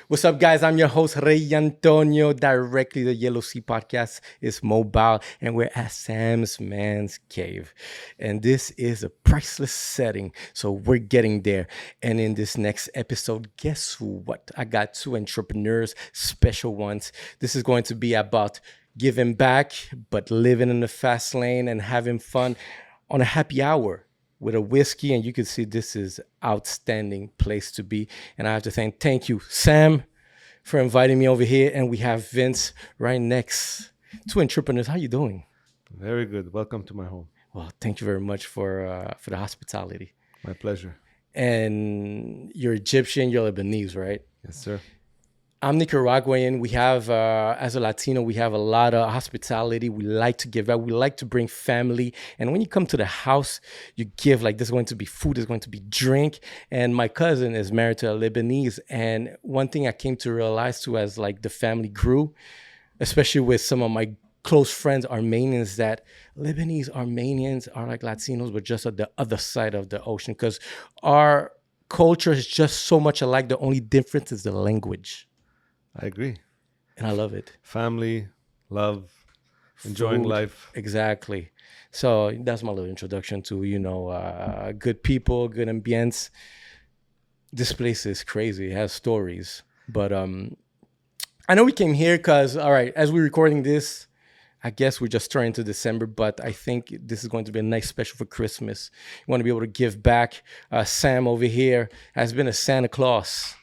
What's up, guys? I'm your host, Rey Antonio. Directly, the Yellow Sea Podcast is mobile, and we're at Sam's Man's Cave. And this is a priceless setting, so we're getting there. And in this next episode, guess what? I got two entrepreneurs, special ones. This is going to be about giving back, but living in the fast lane and having fun on a happy hour with a whiskey. And you can see this is outstanding place to be. And I have to thank you, Sam, for inviting me over here. And we have Vince right next. Two entrepreneurs. How you doing? Very good. Welcome to my home. Well, thank you very much for the hospitality. My pleasure. And you're Egyptian, you're Lebanese, right? Yes, sir. I'm Nicaraguan. We have, as a Latino, we have a lot of hospitality. We like to give out. We like to bring family. And when you come to the house, you give, like, there's going to be food, there's going to be drink. And my cousin is married to a Lebanese. And one thing I came to realize too, as like the family grew, especially with some of my close friends, Armenians, that Lebanese Armenians are like Latinos, but just at the other side of the ocean. Because our culture is just so much alike. The only difference is the language. I agree. And I love it. Family, love, enjoying Food. life. Exactly. So that's my little introduction to, good people, good ambience. This place is crazy. It has stories. But I know we came here because, all right, as we're recording this, I guess we're just starting to December, but I think this is going to be a nice special for Christmas. You want to be able to give back. Sam over here has been a Santa Claus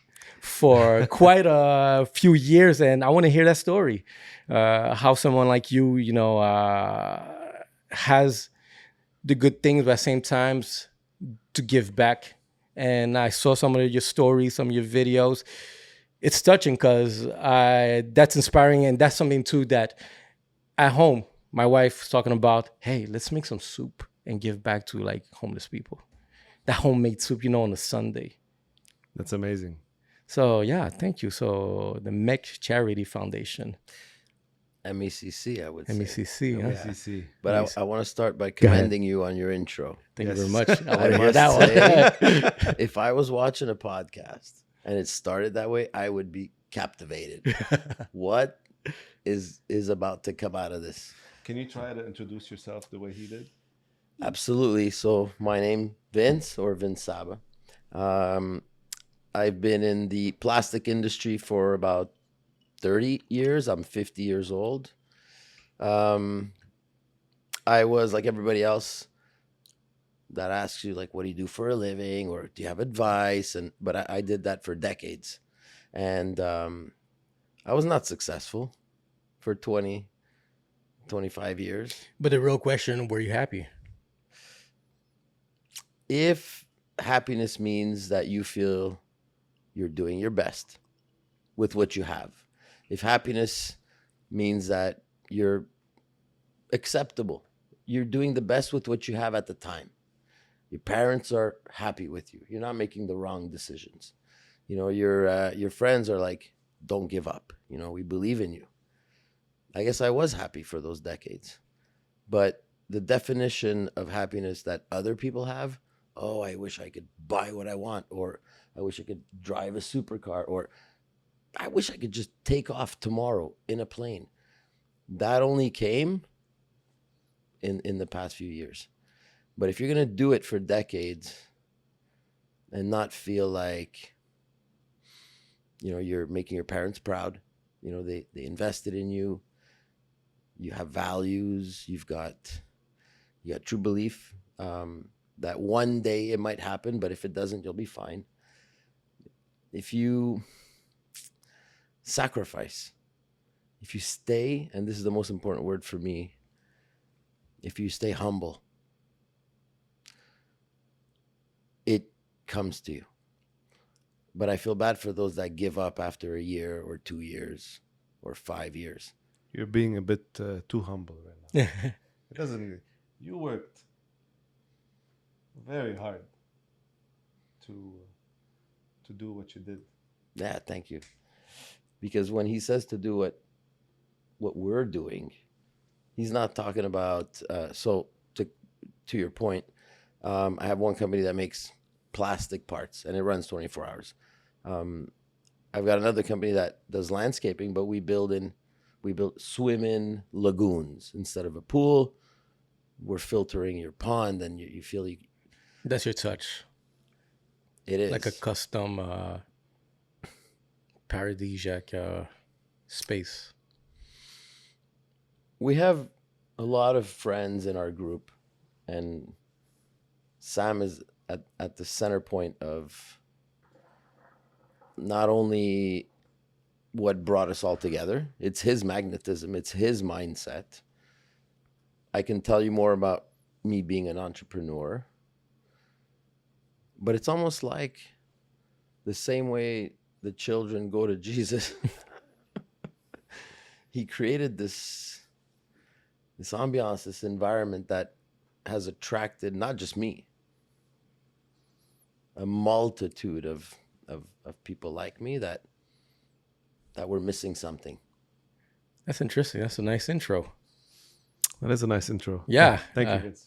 for quite a few years, and I want to hear that story. How someone like you, has the good things, but at the same times to give back. And I saw some of your stories, some of your videos. It's touching because that's inspiring, and that's something too that at home, my wife's talking about, hey, let's make some soup and give back to like homeless people. That homemade soup, on a Sunday. That's amazing. So, yeah, thank you. So, the MECC Charity Foundation. MECC, I would say. MECC, huh? CC. But Nice. I want to start by Go ahead. commending you on your intro. Thank Yes. you very much. I want to hear must that one. say, if I was watching a podcast and it started that way, I would be captivated. What is about to come out of this? Can you try to introduce yourself the way he did? Absolutely. So my name, Vince or Vince Saba. I've been in the plastic industry for about 30 years. I'm 50 years old. I was like everybody else that asks you, like, what do you do for a living? Or do you have advice? But I did that for decades. And I was not successful for 20, 25 years. But the real question, were you happy? If happiness means that you feel you're doing your best with what you have, if happiness means that you're acceptable, you're doing the best with what you have at the time, your parents are happy with you, you're not making the wrong decisions, your friends are like, don't give up, we believe in you. I guess I was happy for those decades. But the definition of happiness that other people have, oh, I wish I could buy what I want, or I wish I could drive a supercar, or I wish I could just take off tomorrow in a plane. That only came in the past few years. But if you're going to do it for decades and not feel like, you're making your parents proud, they invested in you, you have values, you got true belief, that one day it might happen, but if it doesn't, you'll be fine. If you sacrifice, if you stay, and this is the most important word for me, if you stay humble, it comes to you. But I feel bad for those that give up after a year or 2 years or 5 years. You're being a bit too humble right now. It doesn't. You worked very hard to do what you did. Yeah, thank you. Because when he says to do what we're doing, he's not talking about. So to your point, I have one company that makes plastic parts, and it runs 24 hours. I've got another company that does landscaping, but we build swim-in lagoons instead of a pool. We're filtering your pond, and you feel That's your touch. it is Like a custom paradisiac space. We have a lot of friends in our group, and Sam is at the center point of not only what brought us all together, it's his magnetism, it's his mindset. I can tell you more about me being an entrepreneur, but it's almost like the same way the children go to Jesus. He created this ambiance, this environment that has attracted not just me, a multitude of people like me that were missing something. That's interesting. That's a nice intro. That is a nice intro. Yeah. Thank you, Vince.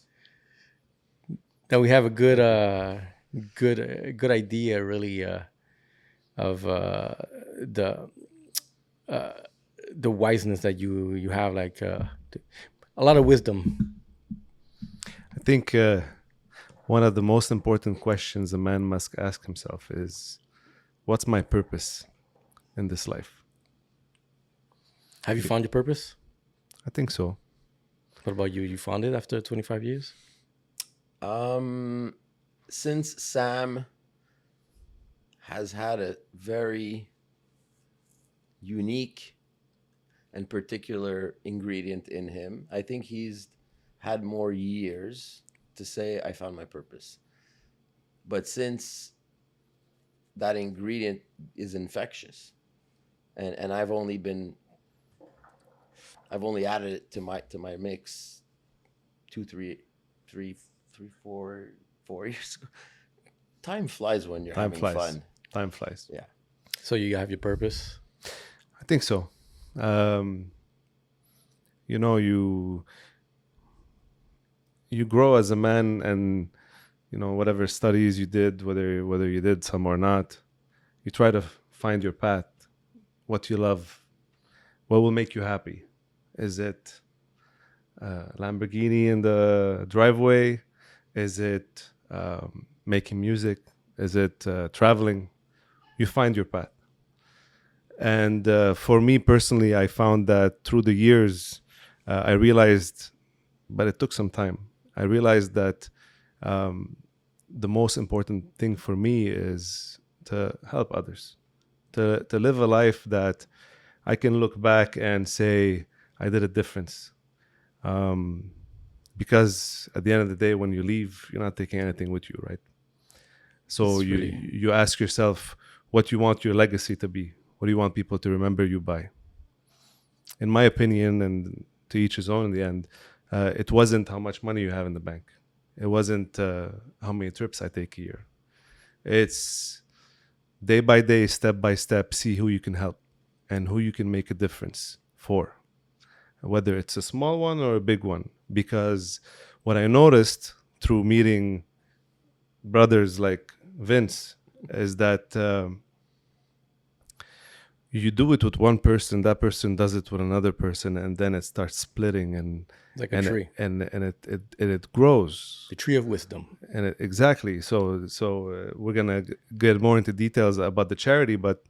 That we have a good idea, really, of the wiseness that you have, like a lot of wisdom. I think one of the most important questions a man must ask himself is, what's my purpose in this life? Have you found your purpose? I think so. What about you? You found it after 25 years? Since Sam has had a very unique and particular ingredient in him, I think he's had more years to say, I found my purpose. But since that ingredient is infectious, and I've only added it to my mix 4 years ago. Time flies when you're having fun. Time flies. Yeah. So you have your purpose? I think so. You grow as a man, and whatever studies you did, whether you did some or not, you try to find your path, what you love, what will make you happy. Is it Lamborghini in the driveway? Is it making music? Is it traveling? You find your path. And for me personally, I found that through the years, I realized, but it took some time, I realized that the most important thing for me is to help others, to live a life that I can look back and say, I did a difference. Because at the end of the day, when you leave, you're not taking anything with you, right? So you ask yourself what you want your legacy to be. What do you want people to remember you by? In my opinion, and to each his own in the end, it wasn't how much money you have in the bank. It wasn't how many trips I take a year. It's day by day, step by step, see who you can help and who you can make a difference for, whether it's a small one or a big one. Because what I noticed through meeting brothers like Vince is that you do it with one person, that person does it with another person, and then it starts splitting and like a tree, and it grows. the tree of wisdom. And exactly. So we're gonna get more into details about the charity, but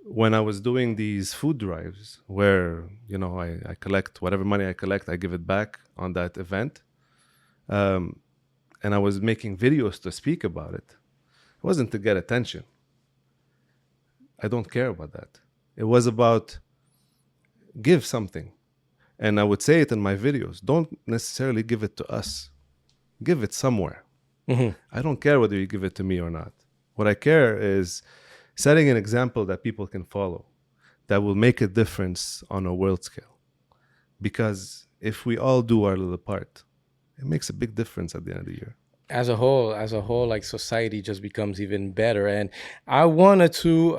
when I was doing these food drives, where I collect whatever money I collect, I give it back on that event, and I was making videos to speak about it. It wasn't to get attention. I don't care about that. It was about give something. And I would say it in my videos. Don't necessarily give it to us. Give it somewhere. Mm-hmm. I don't care whether you give it to me or not. What I care is setting an example that people can follow, that will make a difference on a world scale. Because if we all do our little part, it makes a big difference at the end of the year. As a whole, like society just becomes even better. And I wanted to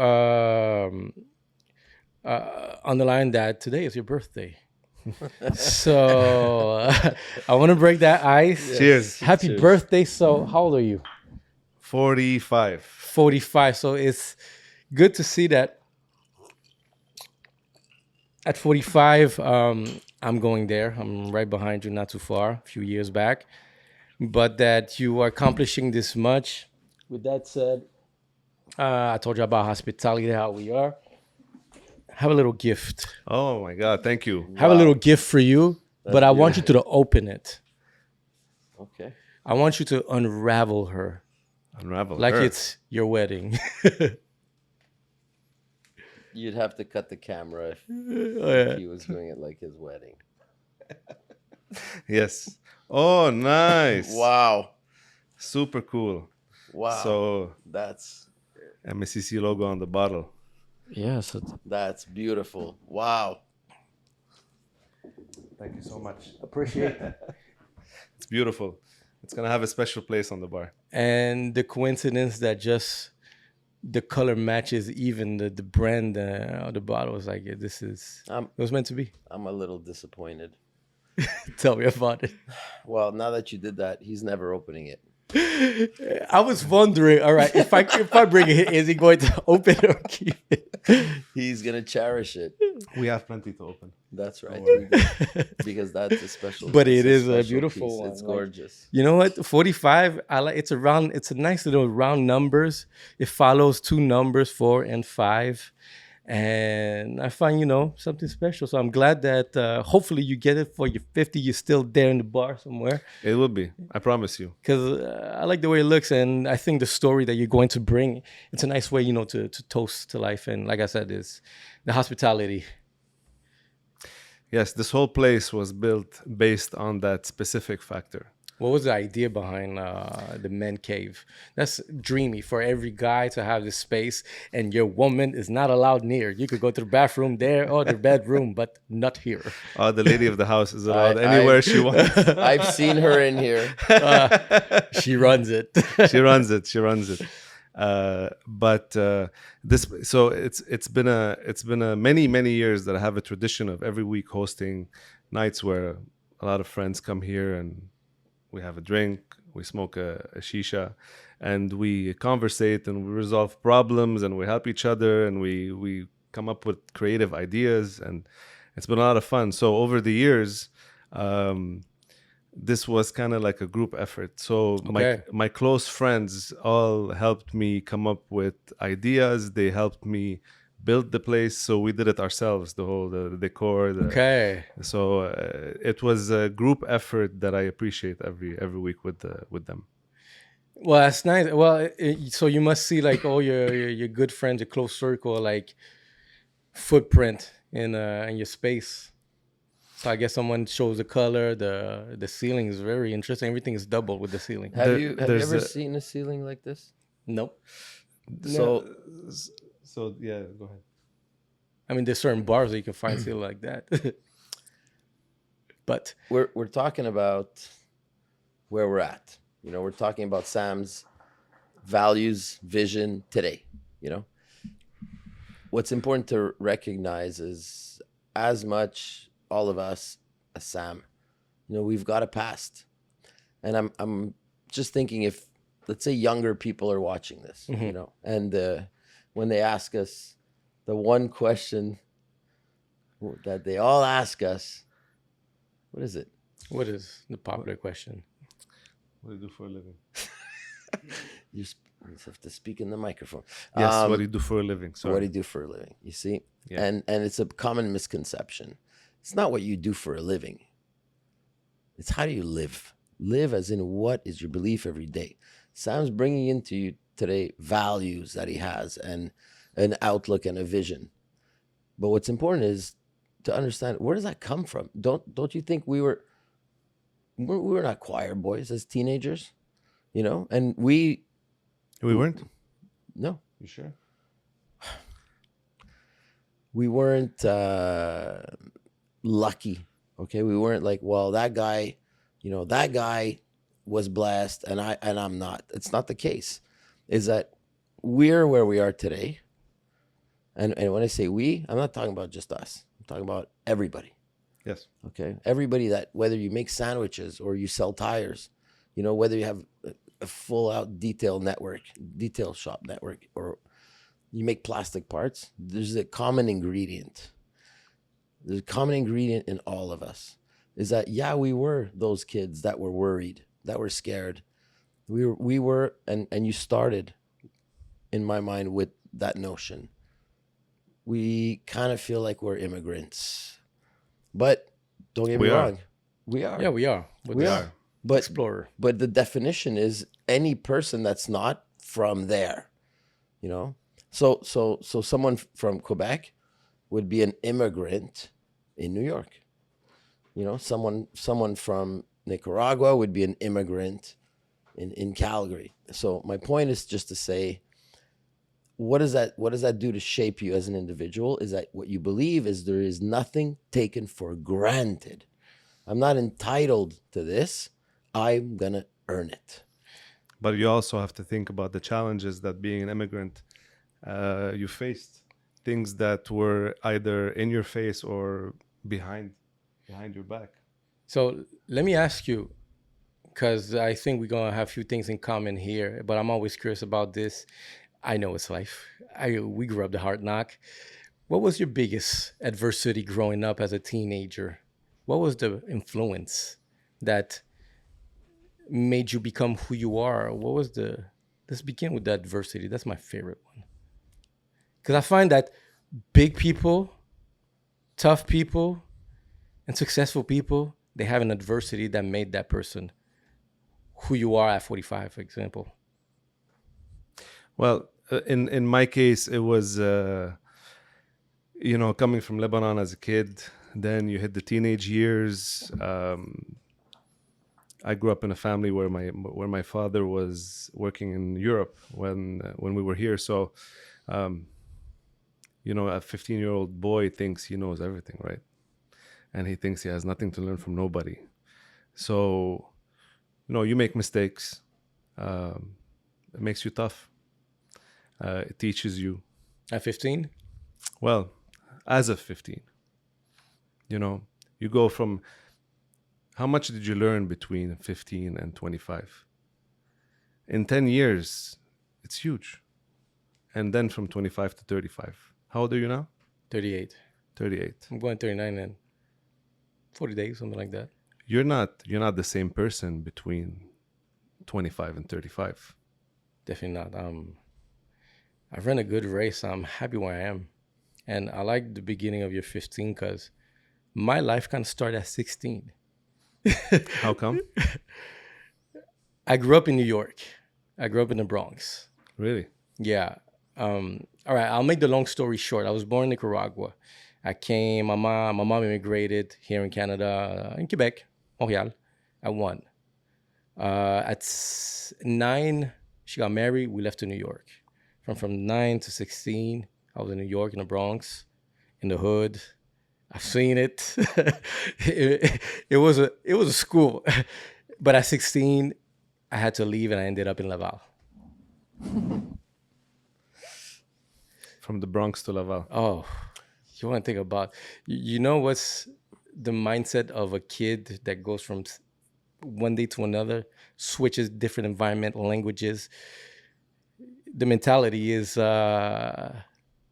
underline that today is your birthday. So I want to break that ice. Yes. Cheers. Happy Cheers. birthday. So how old are you? 45. 45. So it's good to see that at 45, I'm going there. I'm right behind you, not too far, a few years back. But that you are accomplishing this much. With that said, I told you about hospitality, how we are. Have a little gift. Oh my God! Thank you. Have a little gift for you, but I want you beautiful. to open it. Okay. I want you to unravel her Unravel like her. it's your wedding. You'd have to cut the camera if Yeah. he was doing it like his wedding. Yes. Oh, nice. Wow. Super cool. Wow. So That's MECC logo on the bottle. Yeah, so that's beautiful. Wow. Thank you so much. appreciate it. It's beautiful. It's gonna have a special place on the bar. And the coincidence that just the color matches even the brand of the bottle is like, yeah, this is, I'm it was meant to be. I'm a little disappointed. Tell me about it. Well, now that you did that, he's never opening it. I was wondering, all right, if I bring it, is he going to open it or keep it? He's gonna cherish it. We have plenty to open. That's right. worry. Because that's a special. But it's it is a special beautiful piece. one, It's like- gorgeous. You know what? 45, I like it's a nice little round numbers. It follows two numbers, 4 and 5. And I find, something special. So I'm glad that hopefully you get it for your 50. You're still there in the bar somewhere. It will be. I promise you. Because I like the way it looks. And I think the story that you're going to bring, it's a nice way, to toast to life. And like I said, is the hospitality. Yes, this whole place was built based on that specific factor. What was the idea behind the men cave? That's dreamy for every guy to have this space, and your woman is not allowed near. You could go to the bathroom there or the bedroom, but not here. The lady of the house is allowed I- anywhere she wants. I've seen her in here. She runs it. She runs it. She runs it. But this, so it's been a many years that I have a tradition of every week hosting nights where a lot of friends come here and we have a drink, we smoke a shisha, and we conversate and we resolve problems and we help each other and we come up with creative ideas, and it's been a lot of fun. So over the years, this was kind of like a group effort. So Okay. my close friends all helped me come up with ideas. They helped me build the place. So we did it ourselves, the decor. Okay. So it was a group effort that I appreciate every week with them. Well, that's nice. Well, so you must see like all your good friends, your close circle, like footprint in your space. So I guess someone shows the color. The ceiling is very interesting. Everything is double with the ceiling. Have you there's ever a- seen a ceiling like this? Nope. So So yeah, go ahead. I mean, there's certain bars that you can find ceiling like that. But we're talking about where we're at. We're talking about Sam's values, vision today. What's important to recognize is as much all of us as Sam, we've got a past. And I'm just thinking if, let's say, younger people are watching this, and when they ask us the one question that they all ask us, what is it? what is the popular question? What do you do for a living? You have to speak in the microphone. Yes, what do you do for a living? Sorry. What do you do for a living? You see? Yeah. And it's a common misconception. It's not what you do for a living. It's how do you live? Live as in what is your belief every day. Sam's bringing into you today values that he has and an outlook and a vision. But what's important is to understand, where does that come from? Don't you think we were not choir boys as teenagers? And we weren't? no. You sure? We weren't lucky. Okay, we weren't like, well, that guy was blessed and I'm not. It's not the case. Is that we're where we are today. And when I say we, I'm not talking about just us. I'm talking about everybody. Yes. Okay, everybody that, whether you make sandwiches or you sell tires, whether you have a full out detail shop network, or you make plastic parts, there's a common ingredient. there's a common ingredient in all of us, is that, yeah, we were those kids that were worried, that were scared. We were, and you started, in my mind, with that notion. We kind of feel like we're immigrants, but don't get me We are. wrong, we are. Yeah, we are. We are. But Explorer. but the definition is any person that's not from there, you know. So someone from Quebec would be an immigrant in New York. You know, someone from Nicaragua would be an immigrant in Calgary. So my point is just to say, what does that do to shape you as an individual? Is that what you believe is there is nothing taken for granted. I'm not entitled to this. I'm gonna earn it. But you also have to think about the challenges that being an immigrant you faced. Things that were either in your face or behind your back. So let me ask you, because I think we're gonna have a few things in common here, but I'm always curious about this. I know it's life. We grew up the hard knock. What was your biggest adversity growing up as a teenager? What was the influence that made you become who you are? What was the? Let's begin with the adversity. That's my favorite one. Because I find that big people, tough people, and successful people, they have an adversity that made that person who you are at 45, for example. Well, in my case, it was coming from Lebanon as a kid. Then you hit the teenage years. I grew up in a family where my father was working in Europe when we were here. So, a 15-year-old boy thinks he knows everything, right? And he thinks he has nothing to learn from nobody. So, you make mistakes. It makes you tough. It teaches you. At 15? Well, as of 15, you go from, how much did you learn between 15 and 25? In 10 years, it's huge. And then from 25 to 35. How old are you now? 38. 38. I'm going 39 in 40 days, something like that. You're not the same person between 25 and 35. Definitely not. I've run a good race. I'm happy where I am. And I like the beginning of your 15 because my life kind of started at 16. How come? I grew up in New York. I grew up in the Bronx. Really? Yeah. All right. I'll make the long story short. I was born in Nicaragua. I came. My mom immigrated here in Canada, in Quebec, Montreal, at 1. At 9, she got married. We left to New York. From 9 to 16, I was in New York, in the Bronx, in the hood. I've seen it. It was a school, but at 16, I had to leave, and I ended up in Laval. From the Bronx to Laval. Oh, you want to think about, what's the mindset of a kid that goes from one day to another, switches different environment, languages. The mentality is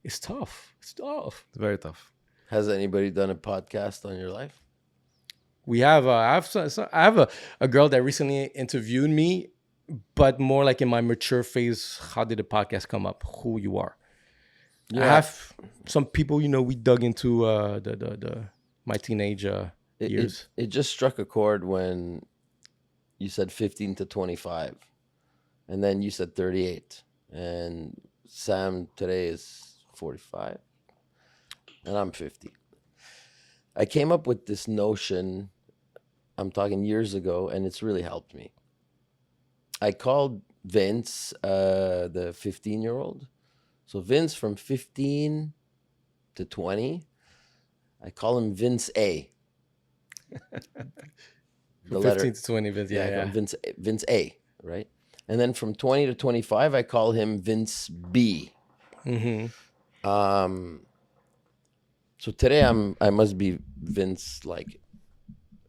it's tough. It's tough. It's very tough. Has anybody done a podcast on your life? We have I have a girl that recently interviewed me, but more like in my mature phase. How did the podcast come up? Who you are? Yeah. I have some people, we dug into my teenage years. It just struck a chord when you said 15 to 25, and then you said 38, and Sam today is 45, and I'm 50. I came up with this notion, I'm talking years ago, and it's really helped me. I called Vince the 15-year-old. So Vince from 15 to 20, I call him Vince A. From 15 to 20, Vince. Yeah. Vince A, right? And then from 20 to 25, I call him Vince B. Mm-hmm. So today I must be Vince like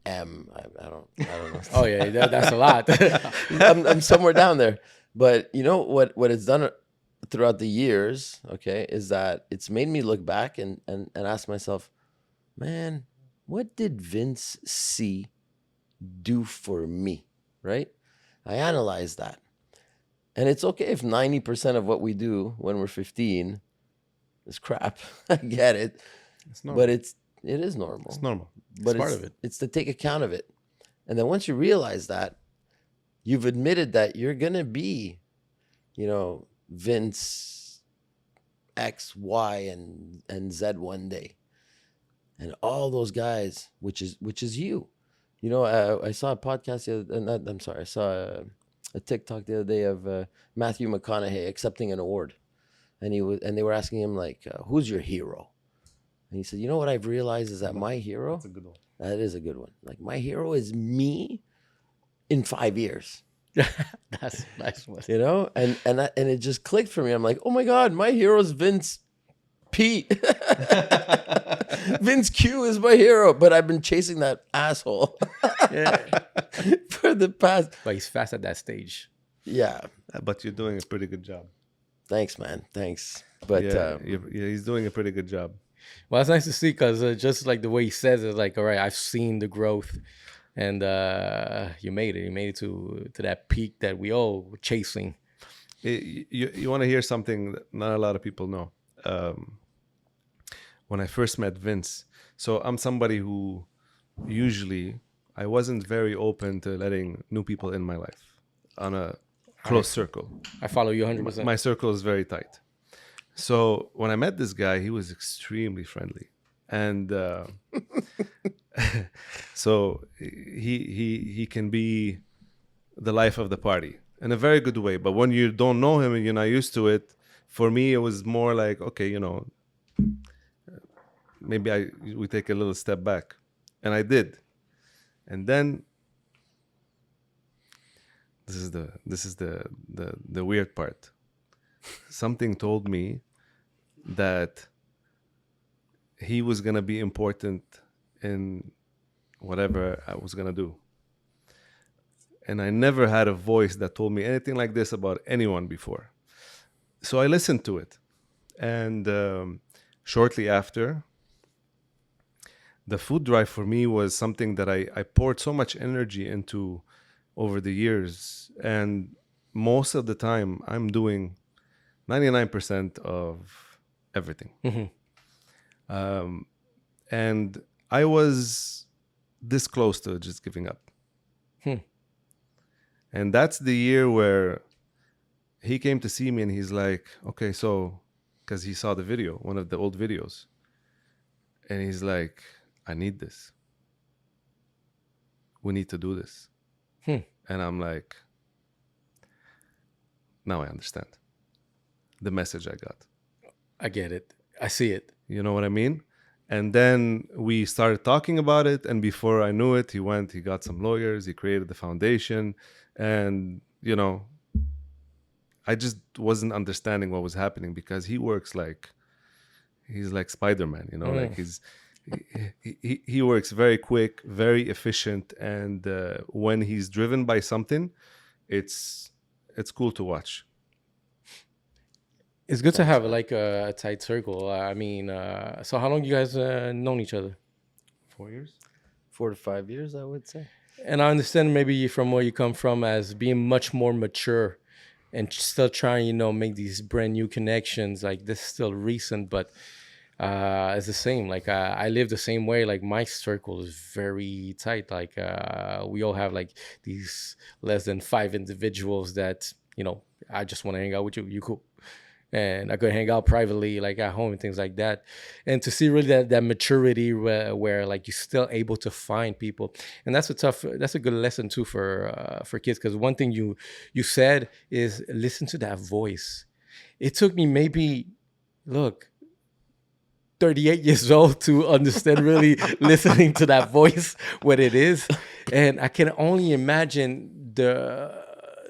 M. I don't know. Oh yeah, that's a lot. I'm somewhere down there. But you know what it's done throughout the years, okay, is that it's made me look back and ask myself, man, what did Vince C do for me? Right? I analyzed that. And it's okay if 90% of what we do when we're 15 is crap. I get it. It's normal. But it is normal. It's normal. But It's part of it. It's to take account of it. And then once you realize that, you've admitted that you're gonna be, Vince X, Y, and Z one day. And all those guys, which is you. I saw a podcast I'm sorry, I saw a TikTok the other day of Matthew McConaughey accepting an award. And they were asking him like, who's your hero? And he said, you know what I've realized is that my hero, That's a good one. that is a good one. Like my hero is me in 5 years. That's a nice one. And it just clicked for me. I'm like, oh my God, my hero's Vince P. Vince Q is my hero, but I've been chasing that asshole for the past. But he's fast at that stage. Yeah. But you're doing a pretty good job. Thanks, man. Thanks. But He's doing a pretty good job. Well, it's nice to see because just like the way he says it, like, all right, I've seen the growth, and you made it. You made it to that peak that we all were chasing. You want to hear something that not a lot of people know. When I first met Vince, so I'm somebody who usually I wasn't very open to letting new people in my life on a close circle. I follow you 100%. My circle is very tight. So when I met this guy, he was extremely friendly, and so he can be the life of the party in a very good way. But when you don't know him and you're not used to it, for me it was more like, okay, maybe we take a little step back, and I did, and then this is the weird part. Something told me that he was gonna be important in whatever I was gonna do, and I never had a voice that told me anything like this about anyone before. So I listened to it, and shortly after, the food drive for me was something that I poured so much energy into over the years, and most of the time I'm doing 99% of everything. Mm-hmm. And I was this close to just giving up. And that's the year where he came to see me, and he's like, okay, so, because he saw the video, one of the old videos, and he's like, I need this. We need to do this. And I'm like, now I understand the message I got. I get it. I see it. You know what I mean? And then we started talking about it, and before I knew it, he got some lawyers, he created the foundation, and I just wasn't understanding what was happening, because he's like Spider-Man, like he works very quick, very efficient, and when he's driven by something, it's cool to watch. It's good to have like a tight circle. I mean, so how long you guys known each other? 4 years? 4 to 5 years, I would say. And I understand maybe from where you come from as being much more mature and still trying, make these brand new connections. Like this is still recent, but it's the same. Like I live the same way. Like my circle is very tight. Like we all have like these less than 5 individuals that, I just want to hang out with you. You cool. And I could hang out privately, like at home and things like that. And to see really that maturity where like you're still able to find people. And that's a good lesson too for kids. Because one thing you said is listen to that voice. It took me maybe, 38 years old to understand really listening to that voice, what it is. And I can only imagine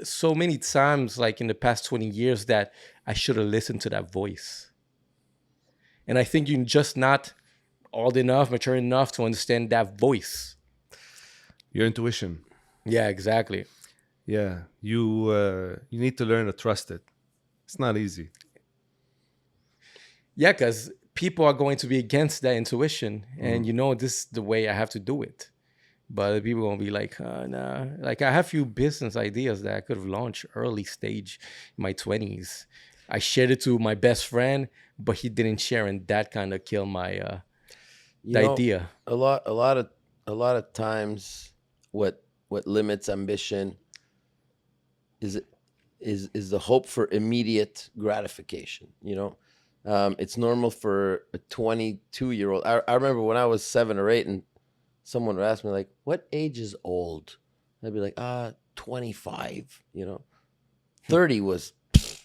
so many times, like in the past 20 years, that I should have listened to that voice. And I think you're just not old enough, mature enough to understand that voice. Your intuition. Yeah, exactly. Yeah, you need to learn to trust it. It's not easy. Yeah, because people are going to be against that intuition, and this is the way I have to do it. But people are gonna be like, nah. Like I have few business ideas that I could have launched early stage in my 20s. I shared it to my best friend, but he didn't share, and that kind of killed my You the know, idea. a lot of times, what limits ambition is the hope for immediate gratification. It's normal for a 22-year-old. I remember when I was 7 or 8, and someone would ask me like, "What age is old?" I'd be like, 25. 30 was,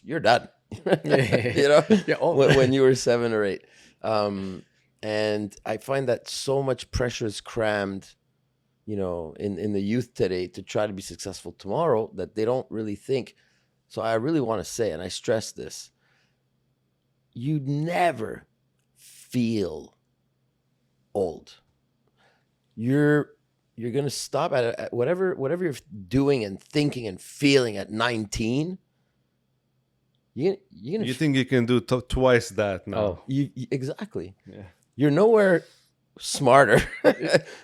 you're done. Yeah, When you were 7 or 8. And I find that so much pressure is crammed, in the youth today to try to be successful tomorrow, that they don't really think. So I really want to say, and I stress this, you never feel old. You're gonna stop at whatever you're doing and thinking and feeling at 19. You're gonna You think you can do twice that now? Oh, exactly. Yeah. You're nowhere smarter.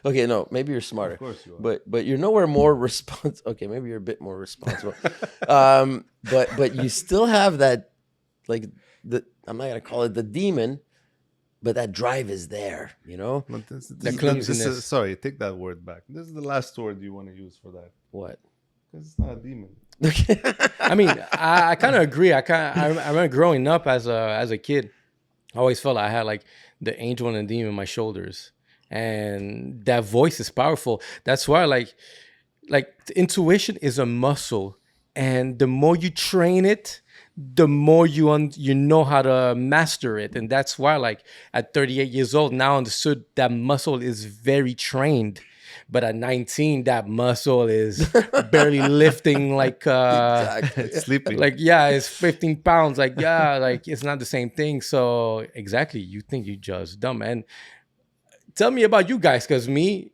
Okay, no, maybe you're smarter. Of course you are. But you're nowhere more responsible. Okay, maybe you're a bit more responsible. But you still have that, like, I'm not gonna call it the demon, but that drive is there. But this clumsiness. is, sorry, take that word back. This is the last word you want to use for that. What? Because it's not a demon. I mean, I kind of agree. I remember growing up as a kid, I always felt I had like the angel and the demon on my shoulders, and that voice is powerful. That's why like intuition is a muscle, and the more you train it, the more you know how to master it. And that's why like at 38 years old now, I understood that muscle is very trained. But at 19, that muscle is barely lifting like Exactly. It's sleeping. like yeah, it's 15 pounds. Like yeah, like it's not the same thing. So exactly, you think you just dumb. And tell me about you guys, because me,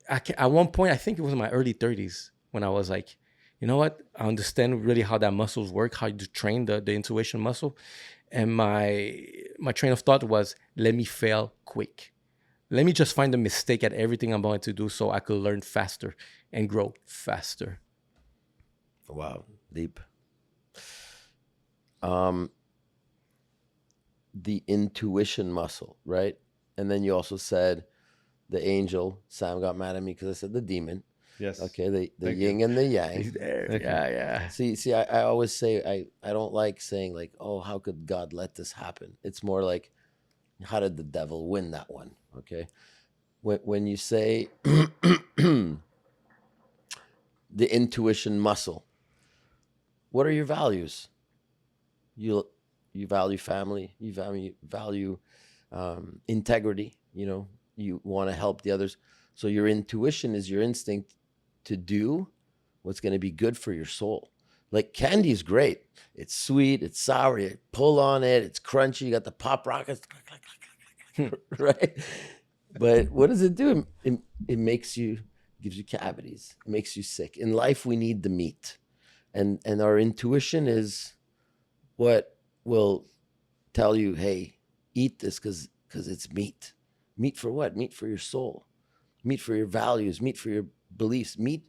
at one point, I think it was in my early 30s when I was like, you know what? I understand really how that muscles work, how you train the intuition muscle. And my train of thought was, let me fail quick. Let me just find a mistake at everything I'm going to do so I could learn faster and grow faster. Wow, deep. The intuition muscle, right? And then you also said the angel. Sam got mad at me because I said the demon. Yes. Okay, the Thank yin you. and the yang. He's there. Thank you. Yeah. See, I always say I don't like saying like, oh, how could God let this happen? It's more like, how did the devil win that one? Okay, when you say the intuition muscle, what are your values? You value family. You value integrity. You want to help the others. So your intuition is your instinct to do what's going to be good for your soul. Like candy is great. It's sweet. It's sour. You pull on it. It's crunchy. You got the pop rockets, right? But what does it do? It gives you cavities. It makes you sick. In life, we need the meat, and our intuition is what will tell you, hey, eat this because it's meat. Meat for what? Meat for your soul. Meat for your values. Meat for your beliefs. Meat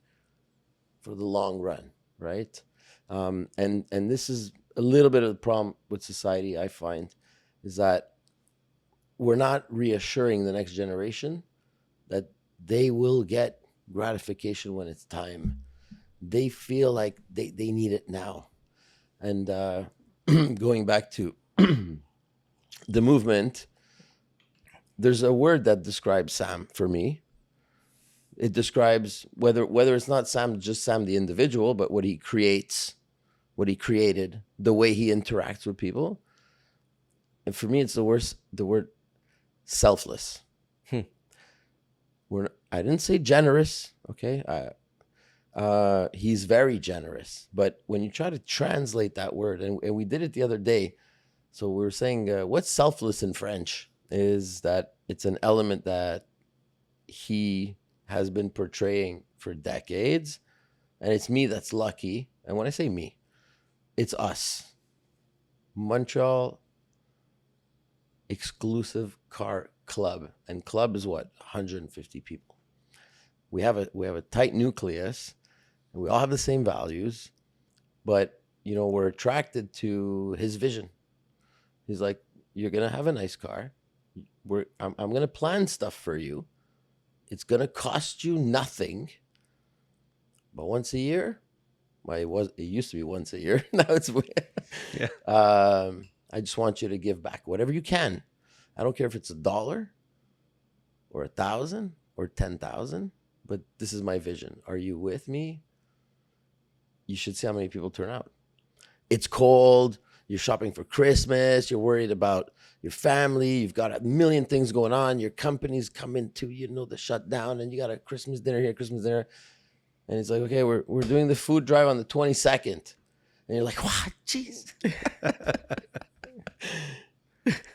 for the long run, right? And this is a little bit of the problem with society, I find, is that we're not reassuring the next generation that they will get gratification when it's time. They feel like they need it now. And going back to the movement, there's a word that describes Sam for me. It describes whether it's not Sam, just Sam the individual, but what he creates, what he created, the way he interacts with people. And for me, it's the word selfless. I didn't say generous, okay? He's very generous. But when you try to translate that word, and we did it the other day, so we were saying, what's selfless in French? Is that it's an element that he has been portraying for decades, and it's me that's lucky. And when I say me, it's us. Montreal, exclusive car club, and club is what, 150 people. We have a tight nucleus, and we all have the same values, but we're attracted to his vision. He's like, you're gonna have a nice car. I'm gonna plan stuff for you. It's gonna cost you nothing, but once a year. It used to be once a year. Now it's Yeah. I just want you to give back whatever you can. I don't care if it's $1 or 1,000 or 10,000, but this is my vision. Are you with me? You should see how many people turn out. It's cold. You're shopping for Christmas. You're worried about your family. You've got a million things going on. Your company's coming to, the shutdown, and you got a Christmas dinner here, Christmas dinner. And he's like, okay, we're doing the food drive on the 22nd. And you're like, what? Jeez.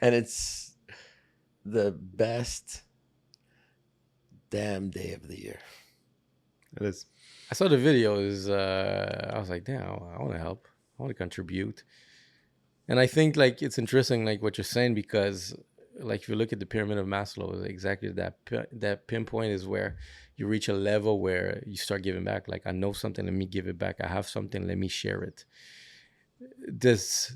And it's the best damn day of the year. It is. I saw the videos. I was like, damn, I want to help. I want to contribute. And I think like it's interesting, like what you're saying, because like if you look at the pyramid of Maslow, exactly that pinpoint is where you reach a level where you start giving back. Like, I know something, let me give it back. I have something, let me share it. This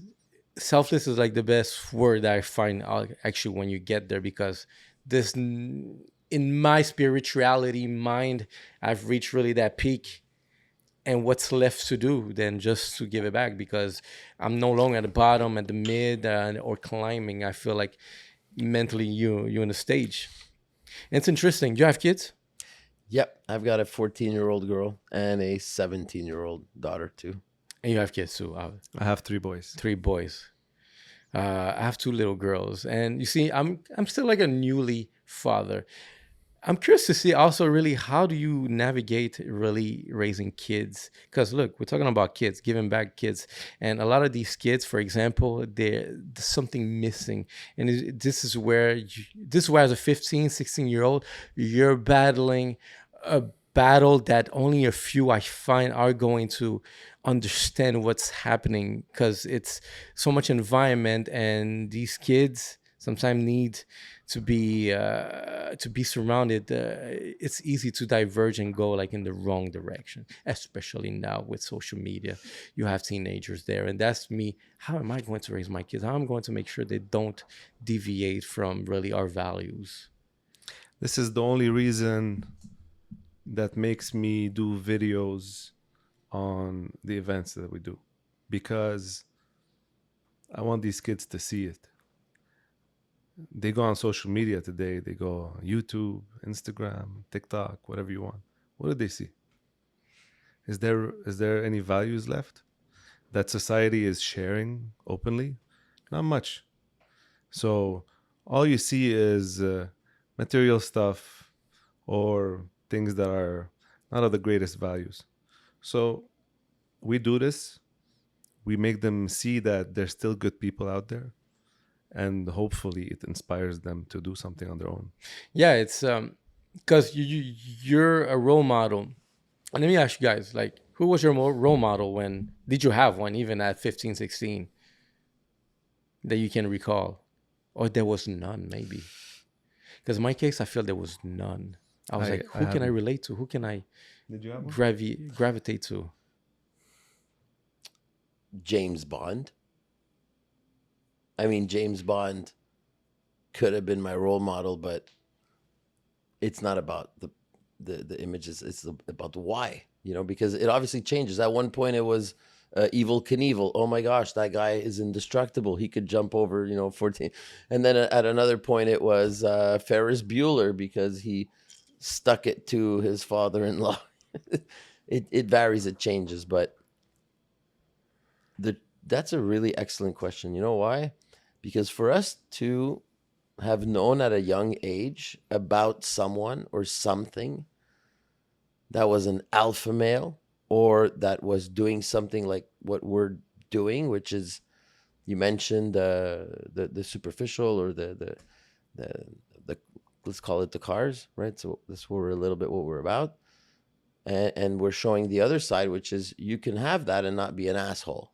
selfless is like the best word that I find actually when you get there, because this, in my spirituality mind, I've reached really that peak. And what's left to do then just to give it back, because I'm no longer at the bottom, at the mid, or climbing. I feel like mentally you're on the stage. And it's interesting. Do you have kids? Yep. I've got a 14-year-old girl and a 17-year-old daughter too. And you have kids too. I have 3 boys. 3 boys. I have 2 little girls. And you see, I'm still like a newly father. I'm curious to see also really how do you navigate really raising kids? Because look, we're talking about kids, giving back kids. And a lot of these kids, for example, there's something missing. And this is where as a 15, 16-year-old, you're battling a battle that only a few, I find, are going to understand what's happening, because it's so much environment, and these kids sometimes need to be surrounded. It's easy to diverge and go like in the wrong direction, especially now with social media. You have teenagers there, and that's me. How am I going to raise my kids? How am I going to make sure they don't deviate from really our values? This is the only reason that makes me do videos on the events that we do, because I want these kids to see it. They go on social media today. They go on YouTube, Instagram, TikTok, whatever you want. What do they see? Is there any values left that society is sharing openly? Not much. So all you see is material stuff or things that are not of the greatest values. So we do this. We make them see that there's still good people out there. And hopefully it inspires them to do something on their own. Yeah, it's because you're a role model. And let me ask you guys, like, who was your role model when, did you have one even at 15, 16 that you can recall? Or there was none, maybe? Because in my case, I feel there was none. I was like, who can I relate to? Who can I Did you have one? gravitate to? James Bond. I mean, James Bond could have been my role model, but it's not about the images. It's about the why, because it obviously changes. At one point, it was Evil Knievel. Oh my gosh, that guy is indestructible. He could jump over, 14. And then at another point, it was Ferris Bueller, because he stuck it to his father-in-law. It varies, it changes, but that's a really excellent question. You know why? Because for us to have known at a young age about someone or something that was an alpha male, or that was doing something like what we're doing, which is, you mentioned the superficial, or the let's call it the cars, right? So that's what we're a little bit what we're about, and we're showing the other side, which is you can have that and not be an asshole.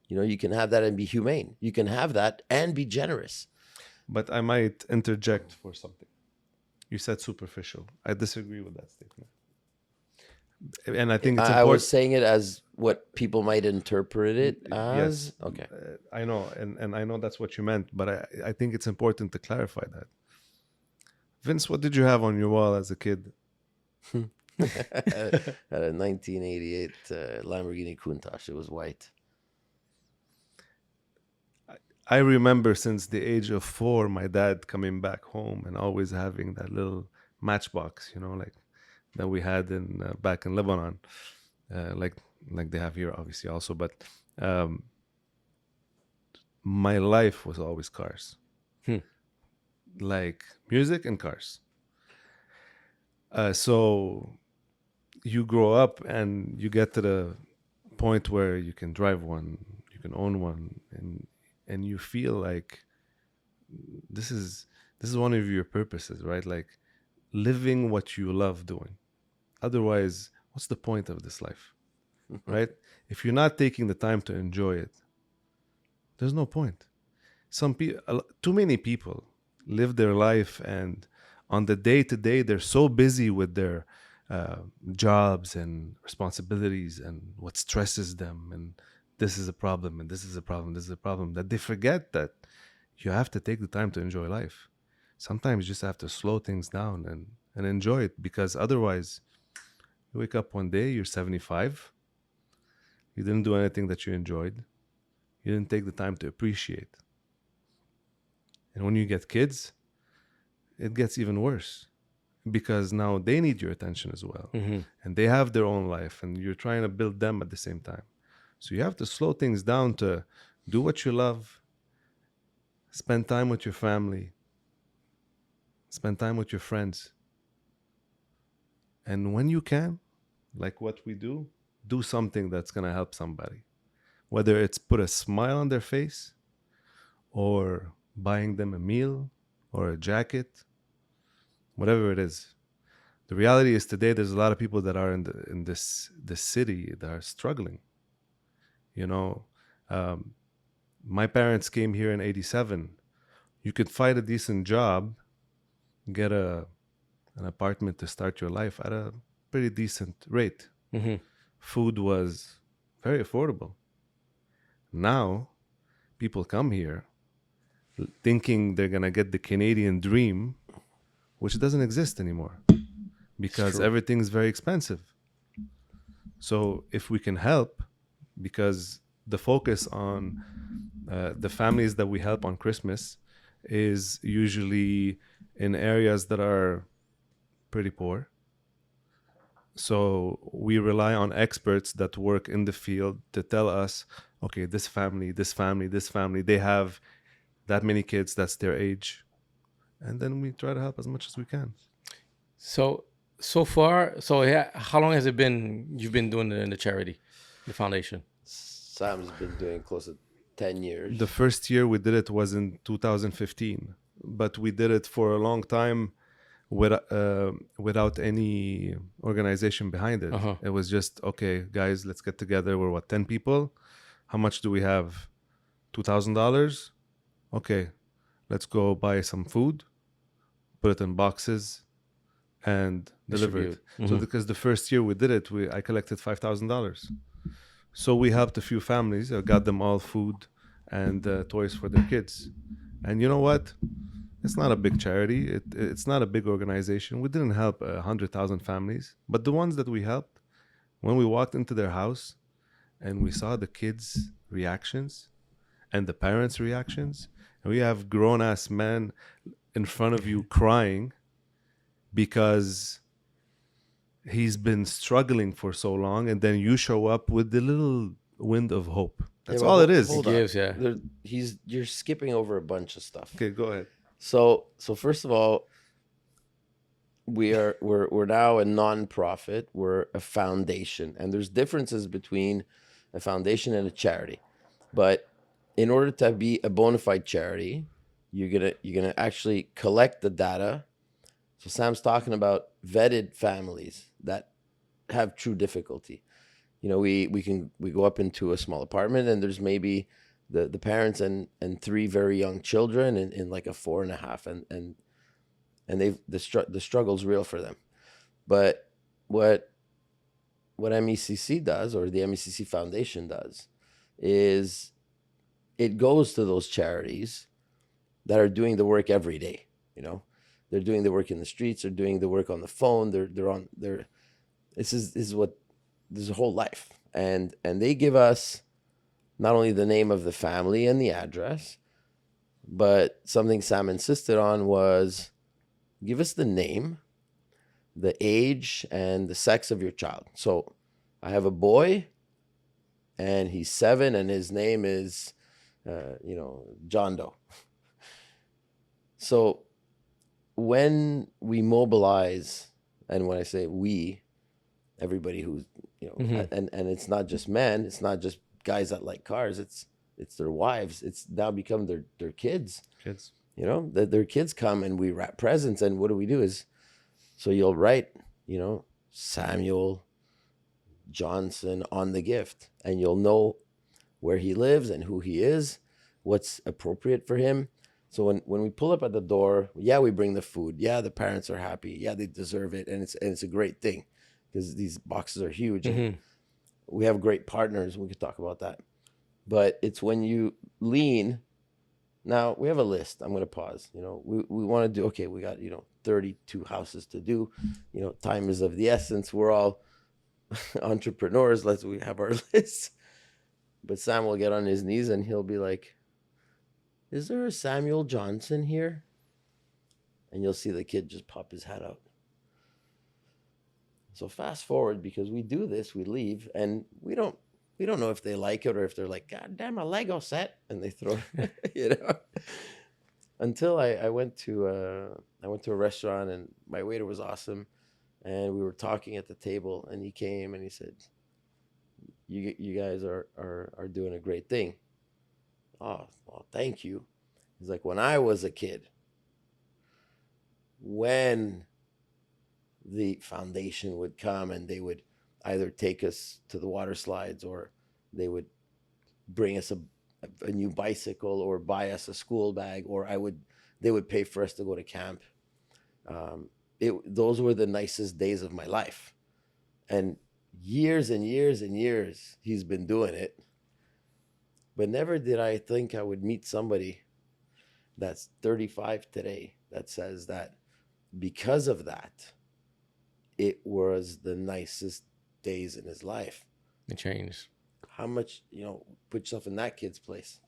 You can have that and be humane. You can have that and be generous. But I might interject for something. You said superficial. I disagree with that statement. And I think it's I was important. saying it as what people might interpret it as. Yes. Okay. I know, and I know that's what you meant, but I think it's important to clarify that. Vince, what did you have on your wall as a kid? At a 1988 Lamborghini Countach. It was white. I remember since the age of 4, my dad coming back home and always having that little matchbox, like that we had in back in Lebanon, like they have here, obviously also. But um, my life was always cars, like music and cars. So you grow up and you get to the point where you can drive one, you can own one, and you feel like this is one of your purposes, right? Like living what you love doing. Otherwise, what's the point of this life, right? If you're not taking the time to enjoy it, there's no point. Too many people live their life, and on the day to day, they're so busy with their jobs and responsibilities and what stresses them, and this is a problem, and this is a problem, this is a problem, that they forget that you have to take the time to enjoy life. Sometimes you just have to slow things down and enjoy it, because otherwise, you wake up one day, you're 75, you didn't do anything that you enjoyed, you didn't take the time to appreciate. And when you get kids, it gets even worse, because now they need your attention as well. And they have their own life, and you're trying to build them at the same time. So you have to slow things down to do what you love, spend time with your family, spend time with your friends. And when you can, like what we do something that's going to help somebody. Whether it's put a smile on their face, or buying them a meal or a jacket, whatever it is. The reality is today there's a lot of people that are in this city that are struggling. My parents came here in 87. You could find a decent job, get an apartment to start your life at a pretty decent rate. Food was very affordable. Now, people come here thinking they're going to get the Canadian dream, which doesn't exist anymore, because everything's very expensive. So if we can help, because the focus on the families that we help on Christmas is usually in areas that are pretty poor. So we rely on experts that work in the field to tell us, okay, this family, they have that many kids, that's their age. And then we try to help as much as we can. So yeah, how long has it been you've been doing the charity, the foundation? Sam's been doing close to 10 years. The first year we did it was in 2015, but we did it for a long time without any organization behind it. It was just, okay, guys, let's get together. We're 10 people. How much do we have? $2,000? Okay, let's go buy some food, put it in boxes, and deliver it. So because the first year we did it, I collected $5,000. So we helped a few families, got them all food and toys for their kids. And you know what? It's not a big charity. It's not a big organization. We didn't help 100,000 families, but the ones that we helped, when we walked into their house and we saw the kids' reactions and the parents' reactions, and we have grown-ass men in front of you crying because he's been struggling for so long, and then you show up with the little wind of hope. That's all it is. You're skipping over a bunch of stuff. Okay, go ahead. So first of all, we're now a non-profit. We're a foundation, and there's differences between a foundation and a charity. But in order to be a bona fide charity, you're gonna actually collect the data. So Sam's talking about vetted families that have true difficulty. We go up into a small apartment, and there's maybe the parents and three very young children in like a 4.5, and the struggle's real for them. But what MECC does, or the MECC Foundation does, is it goes to those charities that are doing the work every day. You know, they're doing the work in the streets, they're doing the work on the phone, this is what this is a whole life. And they give us not only the name of the family and the address, but something Sam insisted on was give us the name, the age, and the sex of your child. So I have a boy, and he's 7, and his name is, John Doe. So when we mobilize, and when I say we, everybody who's, and it's not just men, it's not just guys that like cars, it's their wives, it's now become their kids. Their kids come, and we wrap presents, and what do we do is, so you'll write, Samuel Johnson on the gift, and you'll know where he lives and who he is, what's appropriate for him. So when we pull up at the door, yeah, we bring the food. Yeah, the parents are happy. Yeah, they deserve it, and it's a great thing because these boxes are huge. And we have great partners. We could talk about that, but it's when you lean. Now we have a list. I'm going to pause. We want to do, okay, we got 32 houses to do. Time is of the essence. We're all entrepreneurs. We have our list. But Sam will get on his knees and he'll be like, is there a Samuel Johnson here? And you'll see the kid just pop his head out. So fast forward, because we do this, we leave, and we don't know if they like it or if they're like, God damn, a Lego set, and they throw Until I went to a restaurant, and my waiter was awesome, and we were talking at the table, and he came and he said, you guys are doing a great thing. Oh, well, thank you. He's like, when I was a kid, when the foundation would come and they would either take us to the water slides, or they would bring us a new bicycle, or buy us a school bag, or they would pay for us to go to camp. Those were the nicest days of my life. And years and years and years he's been doing it. But never did I think I would meet somebody that's 35 today that says that because of that, it was the nicest days in his life. It changed. How much, put yourself in that kid's place.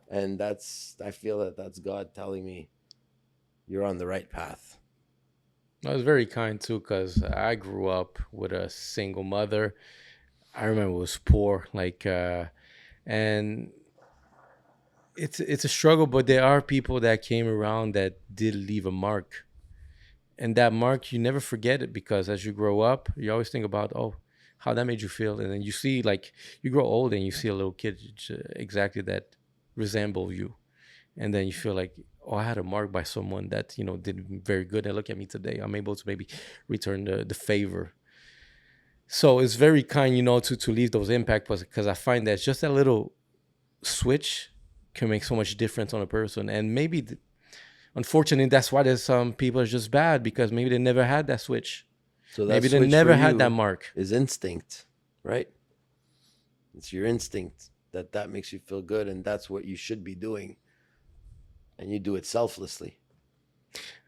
And I feel that's God telling me, you're on the right path. I was very kind too, because I grew up with a single mother. I remember it was poor, and it's a struggle, but there are people that came around that did leave a mark. And that mark, you never forget it, because as you grow up, you always think about, how that made you feel. And then you see, you grow old and you see a little kid exactly that resemble you. And then you feel like, I had a mark by someone that, did very good. And look at me today. I'm able to maybe return the favor. So it's very kind, to leave those impacts, because I find that just a little switch can make so much difference on a person. And maybe, unfortunately, that's why there's some people are just bad, because maybe they never had that switch. So maybe they never had that mark. Is instinct, right? It's your instinct that makes you feel good, and that's what you should be doing. And you do it selflessly.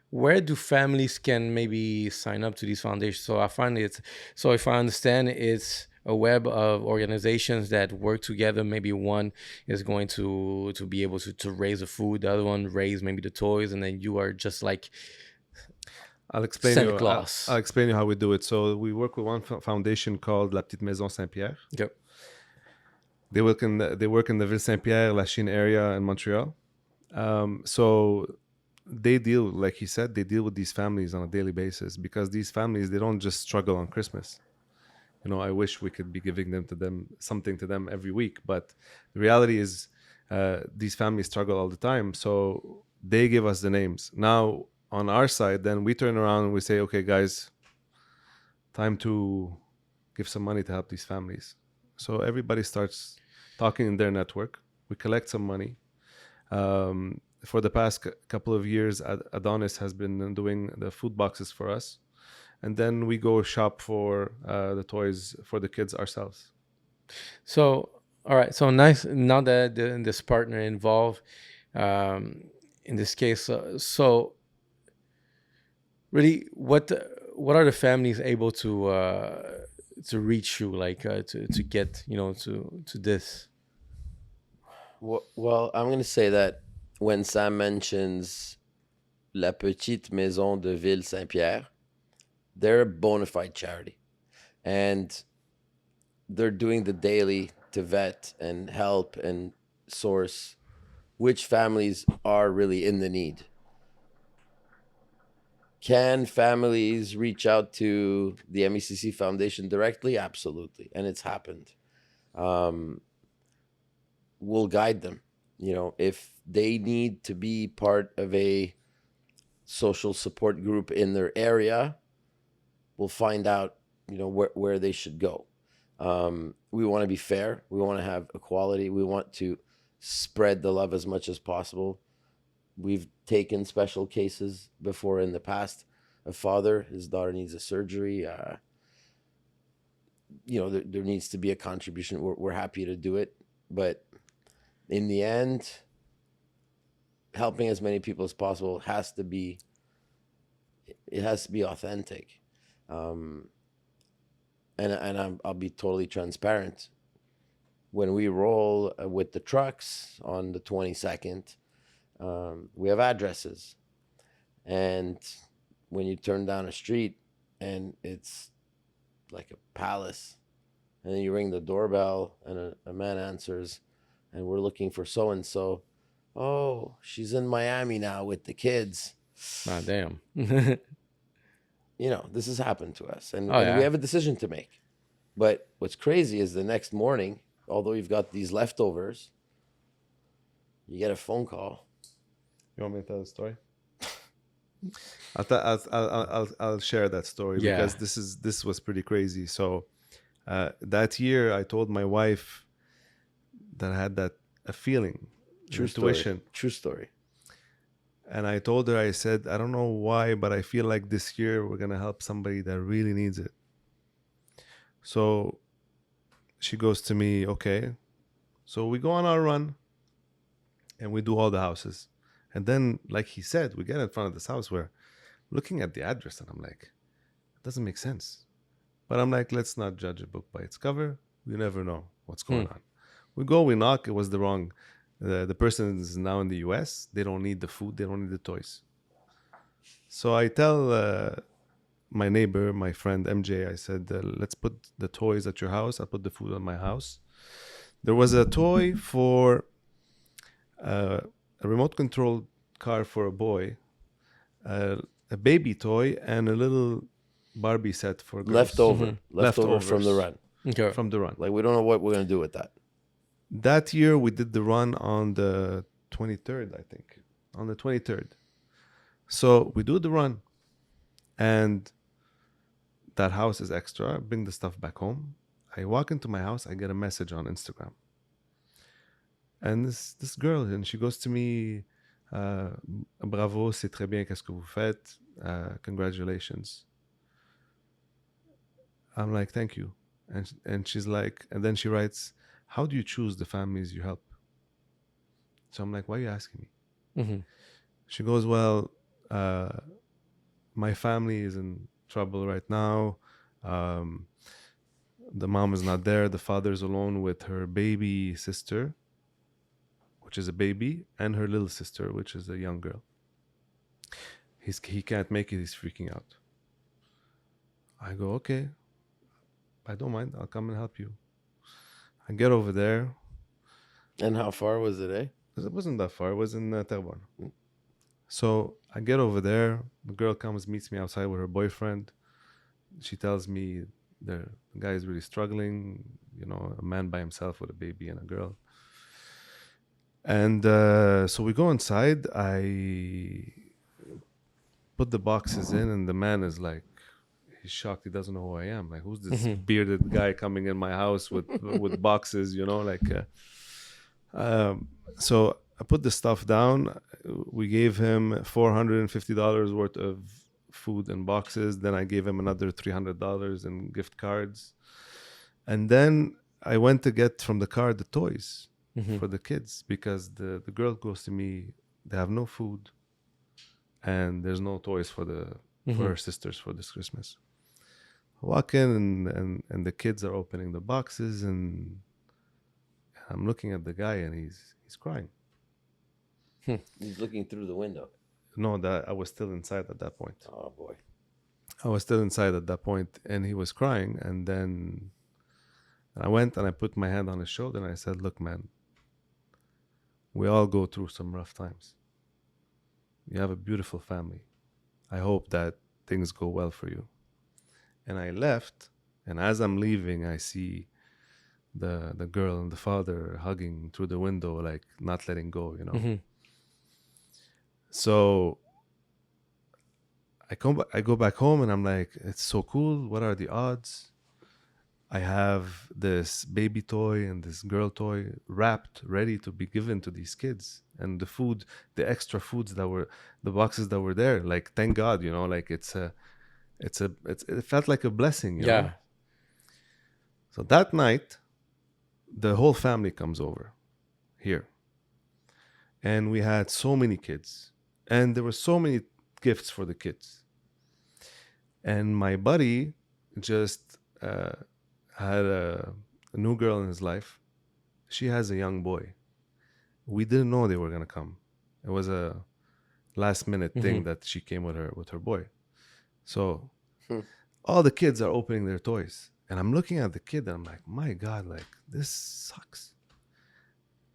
Where do families can maybe sign up to these foundations? So I find so if I understand, it's a web of organizations that work together. Maybe one is going to be able to raise the food, the other one raise maybe the toys, and then you are just like I'll explain Santa Claus. I'll explain you how we do it. So we work with one foundation called La Petite Maison Saint-Pierre. Yep. They work in the Ville Saint-Pierre, La Chine area in Montreal. So they deal, like he said, they deal with these families on a daily basis, because these families, they don't just struggle on Christmas. I wish we could be giving something to them every week, but the reality is these families struggle all the time. So they give us the names. Now on our side, then we turn around and we say, okay, guys, time to give some money to help these families. So everybody starts talking in their network. We collect some money. For the past couple of years, Adonis has been doing the food boxes for us. And then we go shop for the toys for the kids ourselves. So, all right. So nice. Now that this partner involved, in this case, so really, what are the families able to reach you, like to get to this? Well, I'm going to say that when Sam mentions La Petite Maison de Ville Saint-Pierre, they're a bona fide charity. And they're doing the daily to vet and help and source which families are really in the need. Can families reach out to the MECC Foundation directly? Absolutely. And it's happened. We'll guide them. If they need to be part of a social support group in their area, we'll find out, where they should go. We want to be fair. We want to have equality. We want to spread the love as much as possible. We've taken special cases before in the past. A father, his daughter needs a surgery. There needs to be a contribution. We're happy to do it. But in the end, helping as many people as possible has to be authentic. And I'll be totally transparent. When we roll with the trucks on the 22nd, we have addresses. And when you turn down a street and it's like a palace, and then you ring the doorbell and a man answers, and we're looking for so-and-so. Oh, she's in Miami now with the kids. Ah, damn. This has happened to us, and, Oh, and we yeah. have a decision to make. But what's crazy is the next morning, although you've got these leftovers, you get a phone call. You want me to tell the story? I'll share that story Yeah. because this was pretty crazy. So that year, I told my wife that I had a feeling, intuition. True story. And I told her, I said, I don't know why, but I feel like this year we're going to help somebody that really needs it. So she goes to me, okay. So we go on our run and we do all the houses. And then, like he said, we get in front of this house where looking at the address and I'm like, it doesn't make sense. But I'm like, let's not judge a book by its cover. We never know what's going on. We go, we knock. It was the wrong. The person is now in the US. They don't need the food. They don't need the toys. So I tell my neighbor, my friend MJ, I said, let's put the toys at your house. I'll put the food at my house. There was a toy for a remote controlled car for a boy, a baby toy, and a little Barbie set for girls. Leftover from the run. Okay. From the run. Like, we don't know what we're going to do with that. That year, we did the run on the 23rd, I think. On the 23rd. So we do the run. And that house is extra. I bring the stuff back home. I walk into my house. I get a message on Instagram. And this girl, and she goes to me, bravo, c'est très bien qu'est-ce que vous faites. Congratulations. I'm like, thank you. And she's like, and then she writes, how do you choose the families you help? So I'm like, why are you asking me? Mm-hmm. She goes, well, my family is in trouble right now. The mom is not there. The father's alone with her baby sister, which is a baby, and her little sister, which is a young girl. He can't make it. He's freaking out. I go, okay. I don't mind. I'll come and help you. I get over there. And how far was it, eh? It wasn't that far. It was in Terrebonne. So I get over there. The girl comes, meets me outside with her boyfriend. She tells me the guy is really struggling. A man by himself with a baby and a girl. And so we go inside. I put the boxes in, and the man is like, he's shocked. He doesn't know who I am. Like, who's this bearded guy coming in my house with boxes, you know, like, so I put the stuff down. We gave him $450 worth of food and boxes. Then I gave him another $300 in gift cards. And then I went to get from the car the toys for the kids, because the girl goes to me, they have no food and there's no toys for her sisters for this Christmas. I walk in and the kids are opening the boxes, and I'm looking at the guy and he's crying. He's looking through the window. No, that I was still inside at that point. Oh boy. I was still inside at that point, and he was crying. And then I went and I put my hand on his shoulder and I said, "Look, man, we all go through some rough times. You have a beautiful family. I hope that things go well for you." And I left, and as I'm leaving, I see the girl and the father hugging through the window, like not letting go, you know. So I go back home and I'm like, it's so cool. What are the odds? I have this baby toy and this girl toy wrapped, ready to be given to these kids. And the food, the extra foods that were, the boxes that were there, like, thank God, you know, like it felt like a blessing, you know? So that night, the whole family comes over here. And we had so many kids. And there were so many gifts for the kids. And my buddy just had a new girl in his life. She has a young boy. We didn't know they were going to come. It was a last minute thing that she came with her boy. So all the kids are opening their toys. And I'm looking at the kid and I'm like, my God, like, this sucks.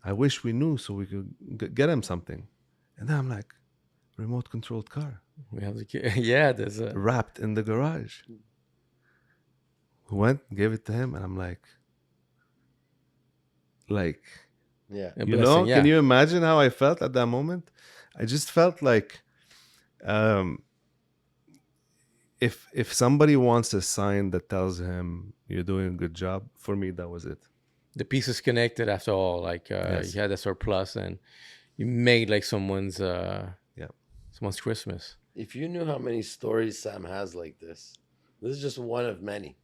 I wish we knew so we could get him something. And then I'm like, remote controlled car. We have the kid. Yeah, there's a wrapped in the garage. We went, gave it to him, and I'm like, Yeah. a you blessing, know, yeah. can you imagine how I felt at that moment? I just felt like, if somebody wants a sign that tells him you're doing a good job, for me that was it. The pieces connected after all. Like Yes. you had a surplus and you made like someone's Christmas. If you knew how many stories Sam has like this is just one of many.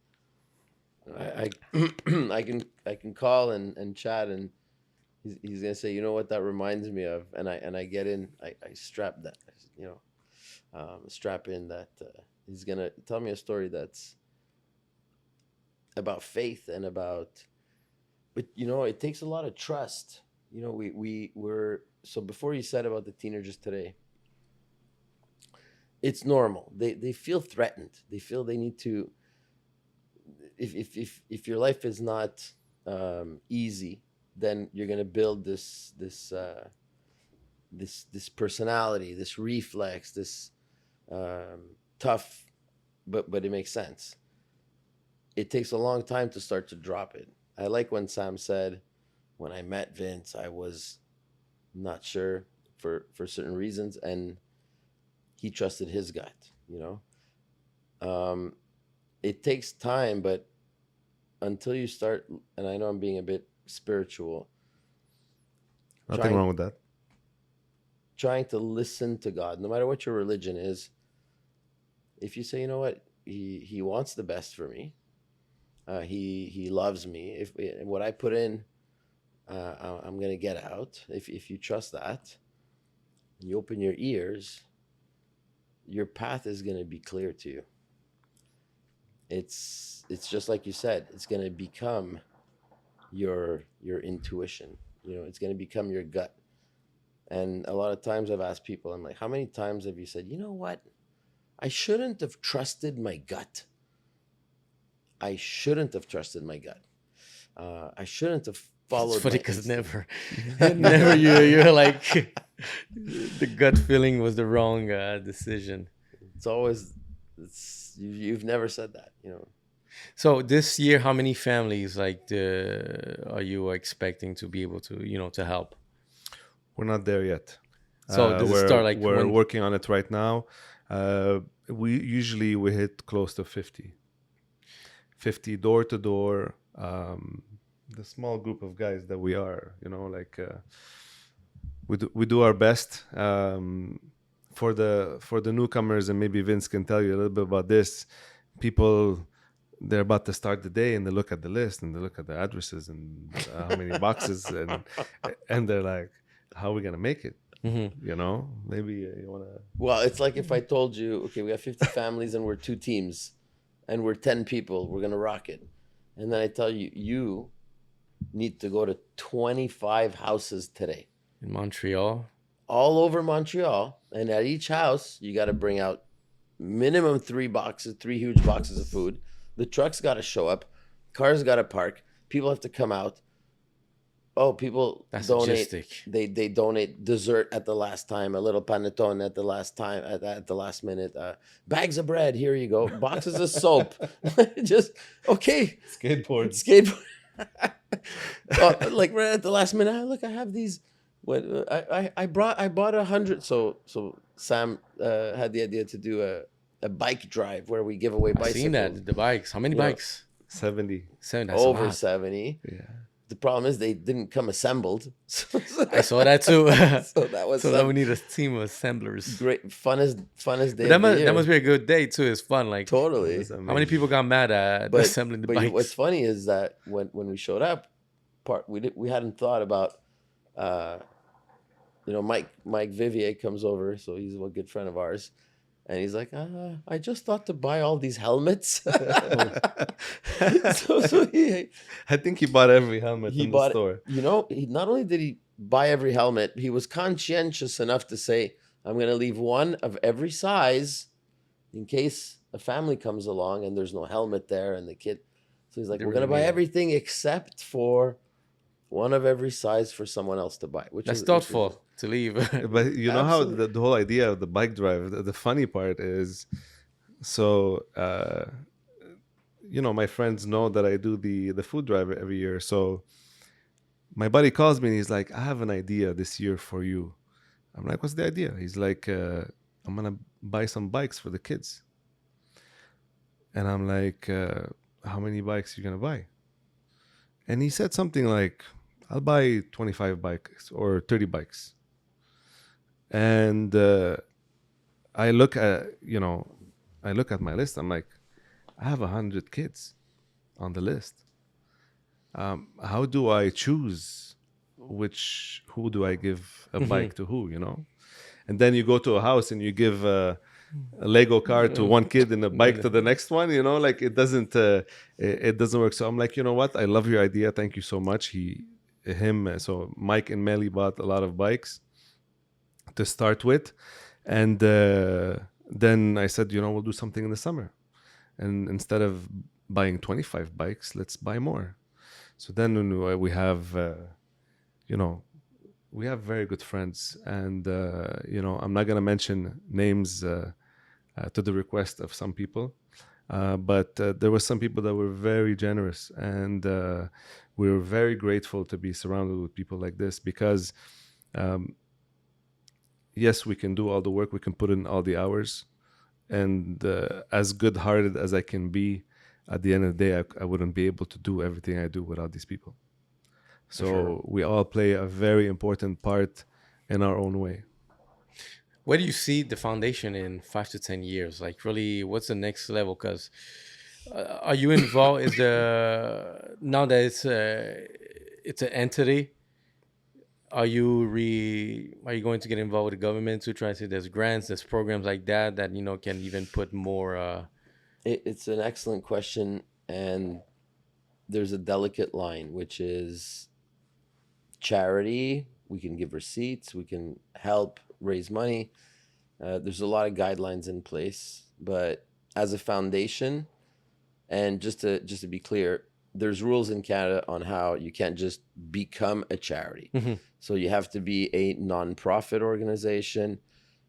I I can call and chat, and he's gonna say, you know what that reminds me of, and I get in, I strap that, you know, strap in that he's gonna tell me a story that's about faith and about, but you know, it takes a lot of trust. You know, we're so before you said about the teenagers today, it's normal. They feel threatened. They feel they need to. If your life is not easy, then you're gonna build this personality, this reflex, this tough, but it makes sense. It takes a long time to start to drop it. I like when Sam said, when I met Vince, I was not sure for certain reasons, and he trusted his gut, you know. It takes time, but until you start, and I know I'm being a bit spiritual. Nothing wrong with that. Trying to listen to God, no matter what your religion is. If you say, you know what, he wants the best for me. He loves me. If what I put in, I'm gonna get out. If you trust that, and you open your ears, your path is gonna be clear to you. It's just like you said. It's gonna become your intuition. You know, it's gonna become your gut. And a lot of times I've asked people, I'm like, how many times have you said, you know what, I shouldn't have trusted my gut. I shouldn't have trusted my gut. I shouldn't have followed. It's funny because never you're like the gut feeling was the wrong decision. It's always you've never said that, you know. So this year, how many families are you expecting to be able to to help? We're not there yet. So does it start like we're working on it right now. We hit close to 50 door to door. The small group of guys that we are, like we do our best. For the newcomers, and maybe Vince can tell you a little bit about this. People, they're about to start the day and they look at the list and they look at the addresses and how many boxes and they're like, how are we gonna make it? Maybe you want to. Well, it's like if I told you, okay, we have 50 families and we're 2 teams and we're 10 people, we're going to rock it. And then I tell you, you need to go to 25 houses today, In Montreal. all over Montreal. And at each house, you got to bring out minimum 3 huge boxes of food. The trucks got to show up. Cars got to park. People have to come out. Oh, people That's donate. logistic. They donate dessert at the last time, a little panettone at the last time, at the last minute. Bags of bread, here you go. Boxes of soap. Just okay. Skateboards. Like right at the last minute. Look, I have these. What I bought 100. So Sam had the idea to do a bike drive where we give away I've bicycles. seen that. The bikes. How many Yeah. bikes? 70. 7. That's a Over lot. 70. Yeah. The problem is they didn't come assembled. I saw that too. So that was So now we need a team of assemblers. great, funnest day. But of the that year. must be a good day too. It's fun. Like Totally. That's how many amazing. people got mad at But, assembling the but bikes? what's funny is that when we showed up, we hadn't thought about, Mike Vivier comes over, so he's a good friend of ours, and he's like, I just thought to buy all these helmets. so he I think he bought every helmet in bought the store. he not only did he buy every helmet, he was conscientious enough to say, I'm going to leave one of every size in case a family comes along and there's no helmet there and the kid. So he's like, They we're going to really buy need it. everything except for one of every size for someone else to buy. That's thoughtful to leave. But you know how Absolutely. the whole idea of the bike drive, the funny part is, so my friends know that I do the food drive every year. So my buddy calls me and he's like, I have an idea this year for you. I'm like, what's the idea? He's like, I'm gonna buy some bikes for the kids. And I'm like, how many bikes you gonna buy? And he said something like, I'll buy 25 bikes or 30 bikes. And I look at my list. I'm like, I have 100 kids on the list. How do I choose who do I give a bike to who, And then you go to a house and you give a Lego car to one kid and a bike to the next one, like it doesn't work. So I'm like, you know what? I love your idea. Thank you so much. So Mike and Melly bought a lot of bikes to start with. And then I said, we'll do something in the summer. And instead of buying 25 bikes, let's buy more. So then we have, we have very good friends. And, I'm not going to mention names to the request of some people. But there were some people that were very generous. And we were very grateful to be surrounded with people like this because, yes, we can do all the work. We can put in all the hours. And as good-hearted as I can be, at the end of the day, I wouldn't be able to do everything I do without these people. So Sure. we all play a very important part in our own way. Where do you see the foundation in 5 to 10 years? Like, really, what's the next level? Because are you involved? Now that it's an entity? Are you going to get involved with the government to try to say there's grants, there's programs like that can even put more? It's an excellent question, and there's a delicate line, which is charity. We can give receipts, we can help raise money. There's a lot of guidelines in place, but as a foundation, and just to be clear, there's rules in Canada on how you can't just become a charity. So you have to be a non-profit organization.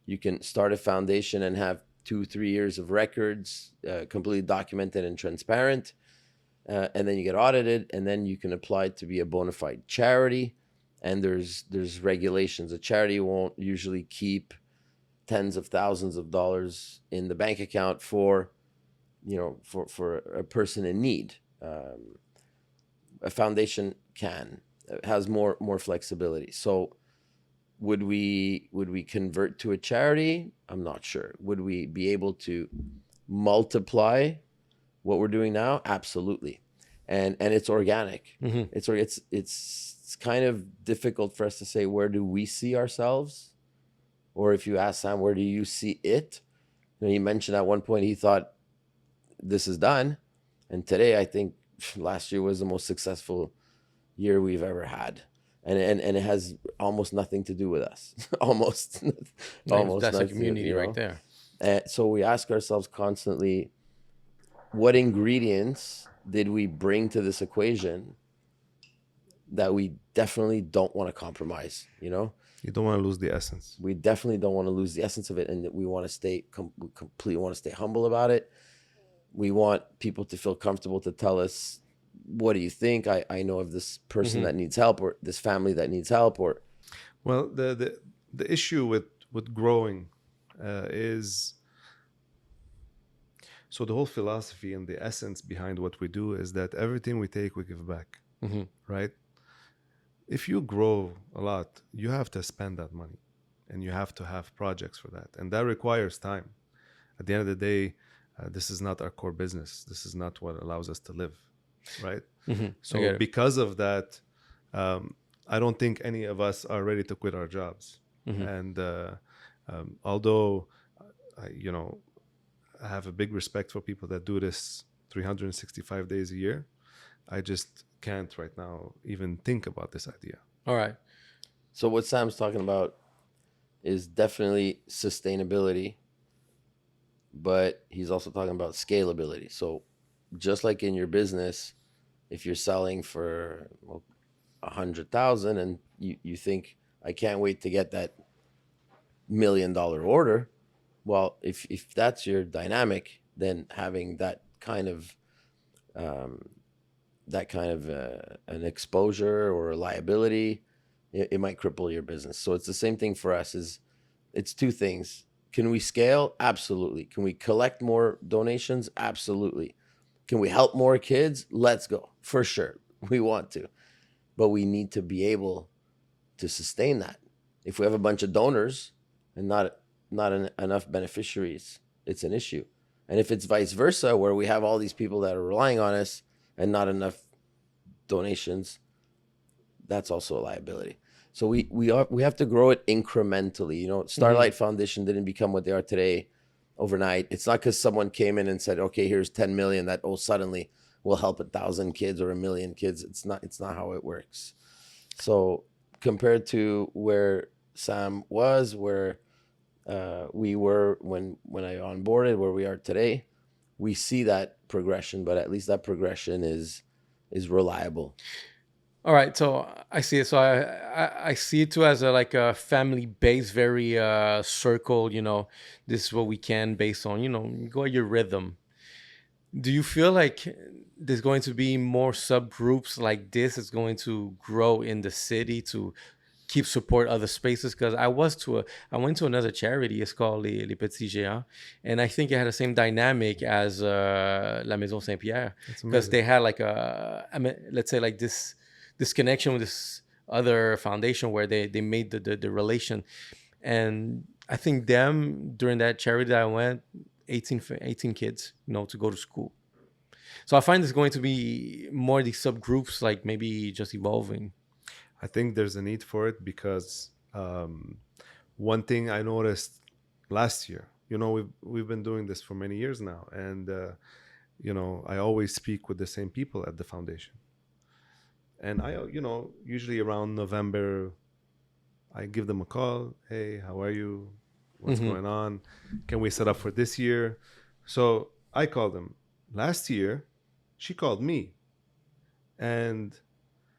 You can start a foundation and have 2-3 years of records, completely documented and transparent. And then you get audited, and then you can apply to be a bona fide charity. And there's regulations. A charity won't usually keep tens of thousands of dollars in the bank account for, for a person in need. A foundation has more flexibility. So would we convert to a charity? I'm not sure. Would we be able to multiply what we're doing now? Absolutely. And it's organic. Mm-hmm. It's kind of difficult for us to say, where do we see ourselves? Or if you ask Sam, where do you see it? He mentioned at one point he thought this is done, and today I think last year was the most successful year we've ever had, and it has almost nothing to do with us. almost That's a nothing, community right there. And so we ask ourselves constantly, what ingredients did we bring to this equation that we definitely don't want to compromise? You don't want to lose the essence. We definitely don't want to lose the essence of it, and we want to stay we completely want to stay humble about it. We want people to feel comfortable to tell us, what do you think? I know of this person that needs help, or this family that needs help, or Well, the issue with growing is, so the whole philosophy and the essence behind what we do is that everything we take, we give back, right? If you grow a lot, you have to spend that money, and you have to have projects for that, and that requires time. At the end of the day, this is not our core business. This is not what allows us to live, right? So because of that, I don't think any of us are ready to quit our jobs. And although I have a big respect for people that do this 365 days a year, I just can't right now even think about this idea. All right. So what Sam's talking about is definitely sustainability, but he's also talking about scalability. So just like in your business, if you're selling for 100,000 and you think, I can't wait to get that $1 million order. Well, if that's your dynamic, then having that kind of an exposure or a liability, it might cripple your business. So it's the same thing for us. It's two things. Can we scale? Absolutely. Can we collect more donations? Absolutely. Can we help more kids? Let's go. For sure. We want to. But we need to be able to sustain that. If we have a bunch of donors and not enough beneficiaries, it's an issue. And if it's vice versa, where we have all these people that are relying on us and not enough donations, that's also a liability. So we have to grow it incrementally. Starlight Foundation didn't become what they are today overnight. It's not because someone came in and said, okay, here's 10 million that suddenly will help 1,000 kids or 1 million kids. It's not how it works. So compared to where Sam was, where we were when I onboarded, where we are today, we see that progression, but at least that progression is reliable. All right, so I see it. So I see it too as like a family based, very circle. This is what we can based on. Go at your rhythm. Do you feel like there's going to be more subgroups like this? Is going to grow in the city to keep support other spaces? Because I went to another charity. It's called Les Petits Géants, and I think it had the same dynamic as La Maison Saint Pierre, because they had like let's say like this connection with this other foundation where they made the relation. And I think them during that charity that I went, 18 kids, to go to school. So I find there's going to be more of these subgroups, like maybe just evolving. I think there's a need for it because one thing I noticed last year, we've been doing this for many years now, and I always speak with the same people at the foundation. And I, usually around November, I give them a call. Hey, how are you? What's going on? Can we set up for this year? So I called them. Last year, she called me. And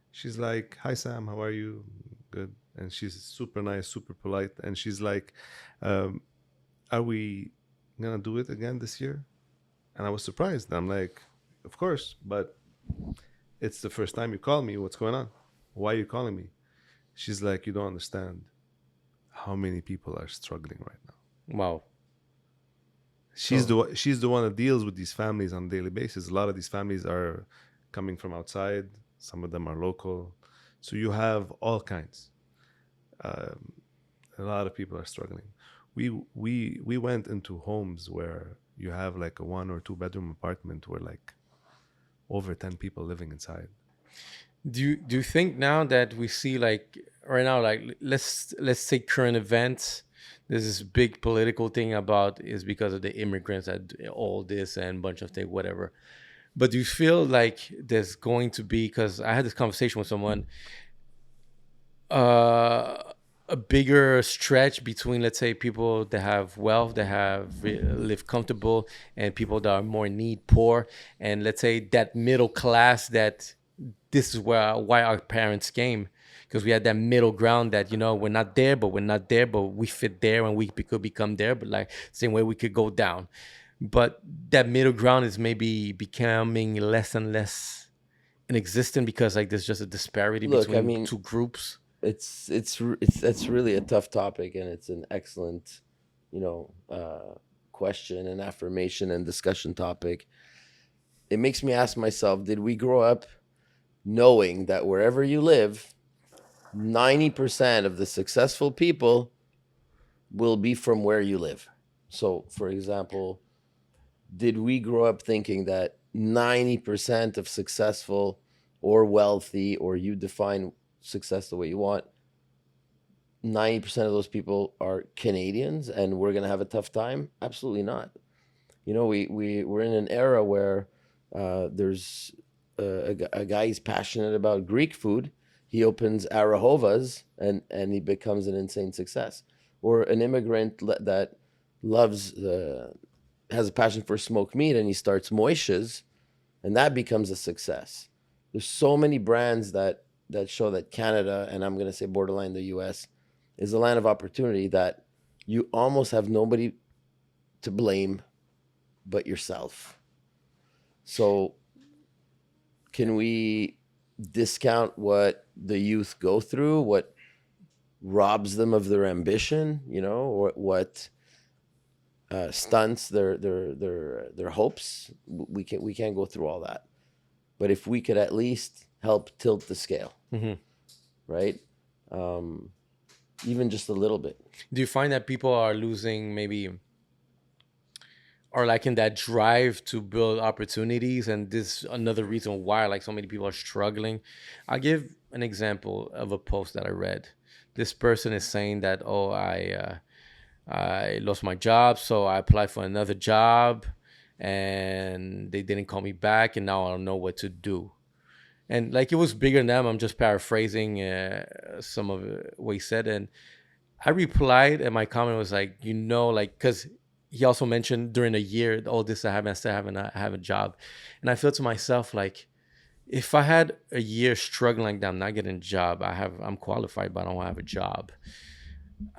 she's like, hi, Sam, how are you? Good. And she's super nice, super polite. And she's like, are we going to do it again this year? And I was surprised. I'm like, of course, but it's the first time you call me. What's going on? Why are you calling me? She's like, you don't understand how many people are struggling right now. Wow. So She's the one that deals with these families on a daily basis. A lot of these families are coming from outside. Some of them are local. So you have all kinds. Um, a lot of people are struggling. We went into homes where you have like a 1 or 2 bedroom apartment where like over 10 people living inside. do you think now that we see like right now, like let's take current events. There's this big political thing about is because of the immigrants that all this and bunch of things, whatever. But do you feel like there's going to be, because I had this conversation with someone, uh, a bigger stretch between, let's say, people that have wealth, that have live comfortable, and people that are more in need, poor, and let's say that middle class, that this is where why our parents came, because we had that middle ground that, we're not there, but we're not there, but we fit there, and we could become there, but like same way we could go down. But that middle ground is maybe becoming less and less inexistent because like there's just a disparity Look, I between mean, two groups. it's that's really a tough topic, and it's an excellent, you know, question and affirmation and discussion topic. It makes me ask myself, did we grow up knowing that wherever you live, 90% of the successful people will be from where you live? So, for example, did we grow up thinking that 90% of successful or wealthy, or you define success the way you want, 90% of those people are Canadians and we're going to have a tough time? Absolutely not. We're in an era where there's a guy, he's passionate about Greek food. He opens Arahovas and he becomes an insane success. Or an immigrant that loves has a passion for smoked meat and he starts Moishes, and that becomes a success. There's so many brands that show that Canada, and I'm going to say borderline the US, is a land of opportunity, that you almost have nobody to blame but yourself. So, can we discount what the youth go through, what robs them of their ambition, or what stunts their hopes? We can't go through all that. But if we could at least help tilt the scale, Hmm. right? Um, Even just a little bit. Do you find that people are losing maybe, or like in that drive to build opportunities, and this another reason why like so many people are struggling? I'll give an example of a post that I read. This person is saying that, oh, I lost my job, so I applied for another job, and they didn't call me back, and now I don't know what to do. And like it was bigger than them. I'm just paraphrasing some of what he said, and I replied, and my comment was like, like, because he also mentioned during a year, all this I still haven't, I have a job. And I feel to myself, like, if I had a year struggling like that, I'm not getting a job, I'm qualified, but I don't have a job.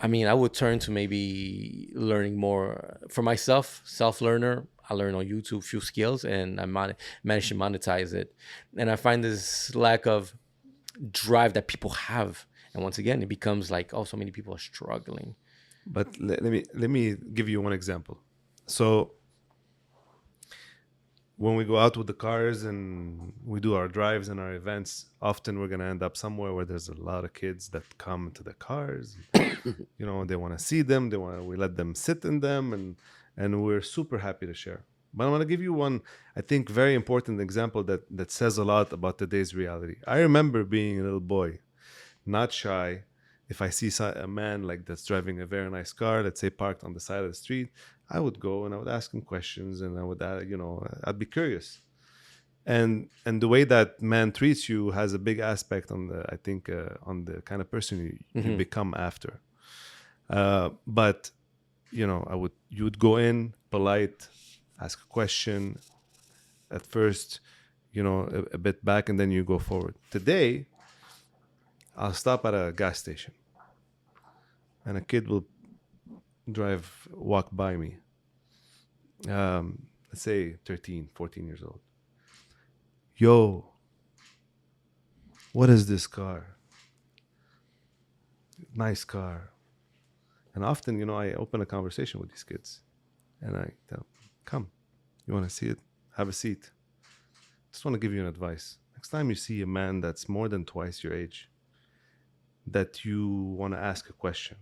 I mean, I would turn to maybe learning more for myself, self learner. I learn on YouTube few skills, and I managed to monetize it. And I find this lack of drive that people have. And once again, it becomes like, oh, so many people are struggling. But let me give you one example. So when we go out with the cars and we do our drives and our events, often we're gonna end up somewhere where there's a lot of kids that come to the cars. They want to see them. We let them sit in them, and we're super happy to share. But I want to give you one, I think, very important example that says a lot about today's reality. I remember being a little boy, not shy. If I see a man like that's driving a very nice car, let's say parked on the side of the street, I would go and I would ask him questions, and I would, I'd be curious. And the way that man treats you has a big aspect on I think, on the kind of person you become after. But you would go in polite, ask a question at first, a bit back, and then you go forward. Today, I'll stop at a gas station, and a kid will walk by me. Let's say 13, 14 years old. Yo, what is this car? Nice car. And often, I open a conversation with these kids and I tell them, come, you want to see it? Have a seat. Just want to give you an advice. Next time you see a man that's more than twice your age, that you want to ask a question,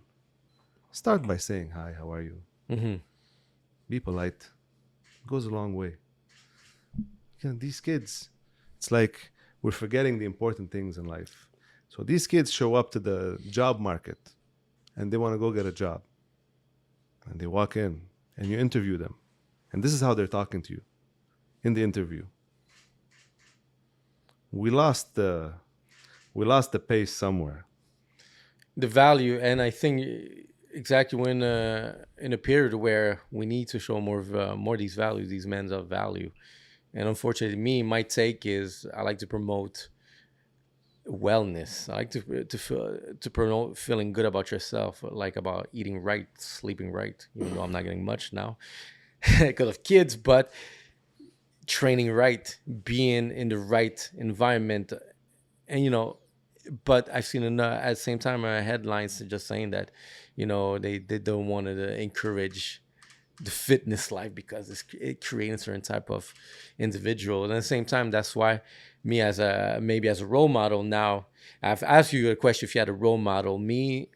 start by saying, hi, how are you? Mm-hmm. Be polite. It goes a long way. These kids, it's like we're forgetting the important things in life. So these kids show up to the job market and they want to go get a job. And they walk in and you interview them. And this is how they're talking to you in the interview. We lost the pace somewhere. The value, and I think exactly when in a period where we need to show more of these values, these men of value. And unfortunately, my take is I like to promote wellness. I like to promote feeling good about yourself, like about eating right, sleeping right. Even though I'm not getting much now because of kids, but training right, being in the right environment, and but I've seen at the same time headlines just saying that, they don't want to encourage the fitness life because it creates a certain type of individual. And at the same time, that's why me as a role model now, I've asked you a question if you had a role model. Me,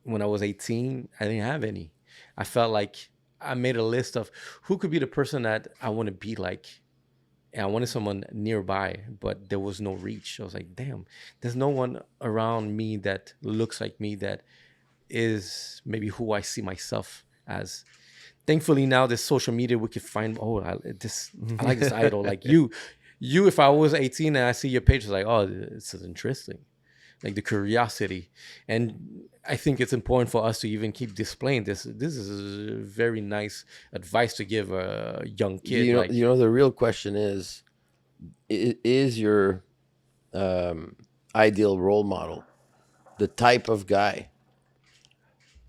when I was 18, I didn't have any. I felt like I made a list of who could be the person that I want to be like. And I wanted someone nearby, but there was no reach. I was like, damn, there's no one around me that looks like me that is maybe who I see myself as. Thankfully, now there's social media. We can find, I like this idol. Like you, if I was 18 and I see your page, it's like, oh, this is interesting. Like the curiosity. And I think it's important for us to even keep displaying this. This is very nice advice to give a young kid. The real question is your ideal role model the type of guy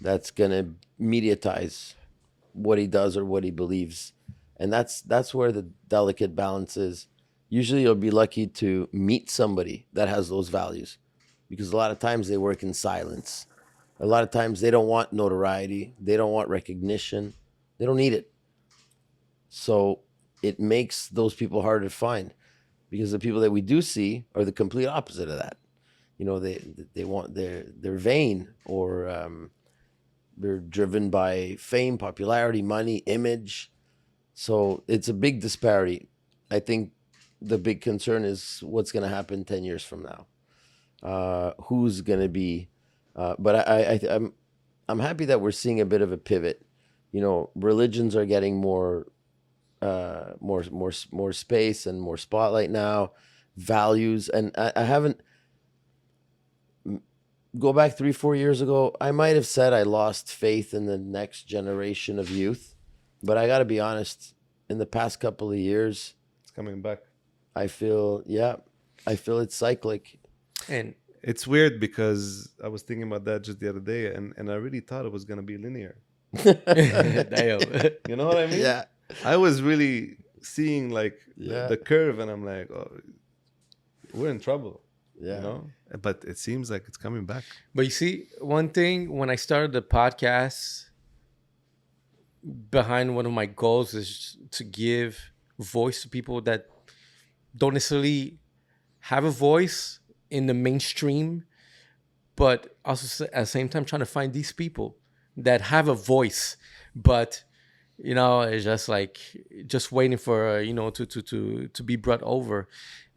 that's going to mediatize what he does or what he believes? And that's where the delicate balance is. Usually you'll be lucky to meet somebody that has those values, because a lot of times they work in silence. A lot of times they don't want notoriety. They don't want recognition. They don't need it. So it makes those people harder to find, because the people that we do see are the complete opposite of that. They're vain, or they're driven by fame, popularity, money, image. So it's a big disparity. I think the big concern is what's going to happen 10 years from now. Who's going to be? But I'm happy that we're seeing a bit of a pivot. Religions are getting more space and more spotlight now. Values, and I haven't. Go back 3-4 years ago, I might have said I lost faith in the next generation of youth, but I got to be honest. In the past couple of years, it's coming back. I feel it's cyclic. And it's weird because I was thinking about that just the other day, and I really thought it was going to be linear. damn. You know what I mean? Yeah. I was really seeing Yeah. the curve, and I'm like, oh, we're in trouble. Yeah. But it seems like it's coming back. But you see, one thing, when I started the podcast, behind one of my goals is to give voice to people that don't necessarily have a voice in the mainstream, but also at the same time trying to find these people that have a voice, but it's just waiting for to be brought over.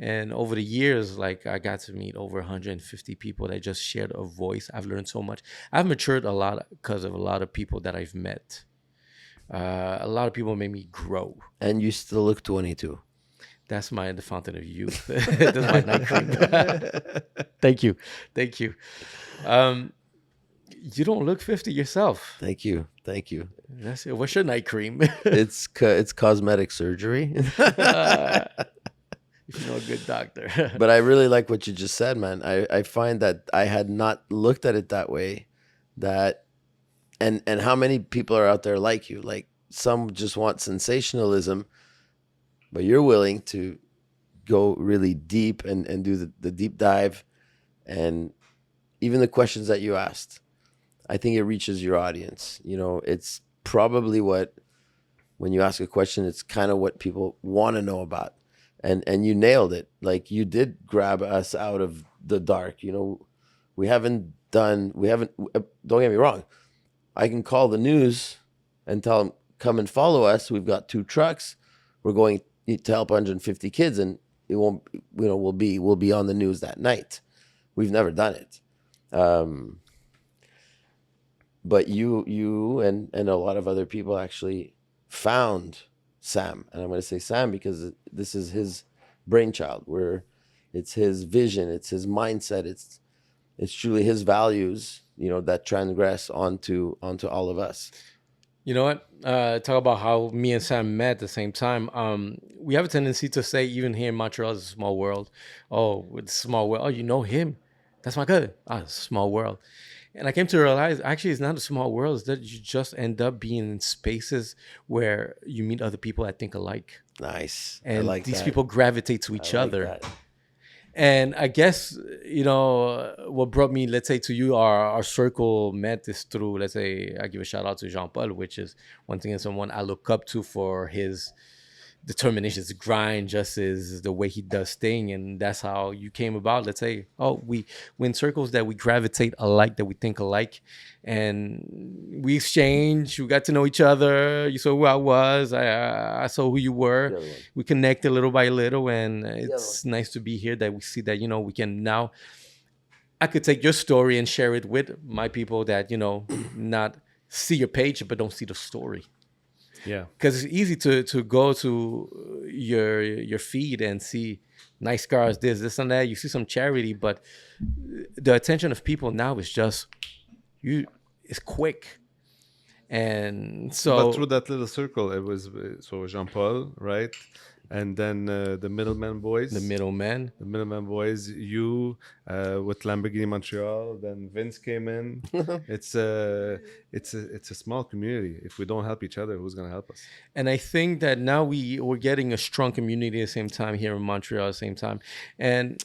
And over the years, I got to meet over 150 people that just shared a voice. I've learned so much. I've matured a lot because of a lot of people that I've met. A lot of people made me grow. And you still look 22. That's the fountain of youth. That's my night cream. Thank you. You don't look 50 yourself. Thank you. That's it. What's your night cream? It's cosmetic surgery. If you know a good doctor. But I really like what you just said, man. I find that I had not looked at it that way. And how many people are out there like you? Like, some just want sensationalism, but you're willing to go really deep and do the deep dive. And even the questions that you asked, I think it reaches your audience. You know, it's probably what, when you ask a question, it's kind of what people want to know about. And you nailed it. Like, you did grab us out of the dark. You know, we haven't, don't get me wrong. I can call the news and tell them, come and follow us. We've got 2 trucks. We're going to help 150 kids, and it won't, you know, we'll be on the news that night. We've never done it. But you and a lot of other people actually found Sam, and I'm going to say Sam because this is his brainchild. Where it's his vision, it's his mindset, it's truly his values, you know, that transgress onto all of us. You know what? Talk about how me and Sam met at the same time. We have a tendency to say, even here in Montreal, it's a small world. Oh, it's a small world. Oh, you know him? That's my cousin. Ah, it's a small world. And I came to realize, actually, it's not a small world. It's that you just end up being in spaces where you meet other people that think alike. Nice. And I like these that. people gravitate to I each like other. that. And I guess, you know, what brought me, let's say, to you, our circle met is through, let's say, I give a shout out to Jean Paul, which is one thing and someone I look up to for his determination, his grind, just is the way he does thing. And that's how you came about. Let's say, oh, we in circles that we gravitate alike, that we think alike, and we exchange. We got to know each other. You saw who I was. I saw who you were. The other one. We connected little by little, and it's nice to be here that we see that, you know, we can now, I could take your story and share it with my people that, you know, not see your page but don't see the story. Yeah. Because it's easy to go to your feed and see nice cars, this and that. You see some charity, but the attention of people now is just it's quick. And so, But through that little circle, it was so Jean Paul, right? And then the Middleman Boys. the middleman. The Middleman Boys, you with Lamborghini Montreal. Then Vince came in. It's a small community. If we don't help each other, who's gonna help us? And I think that now we're getting a strong community at the same time here in Montreal at the same time. And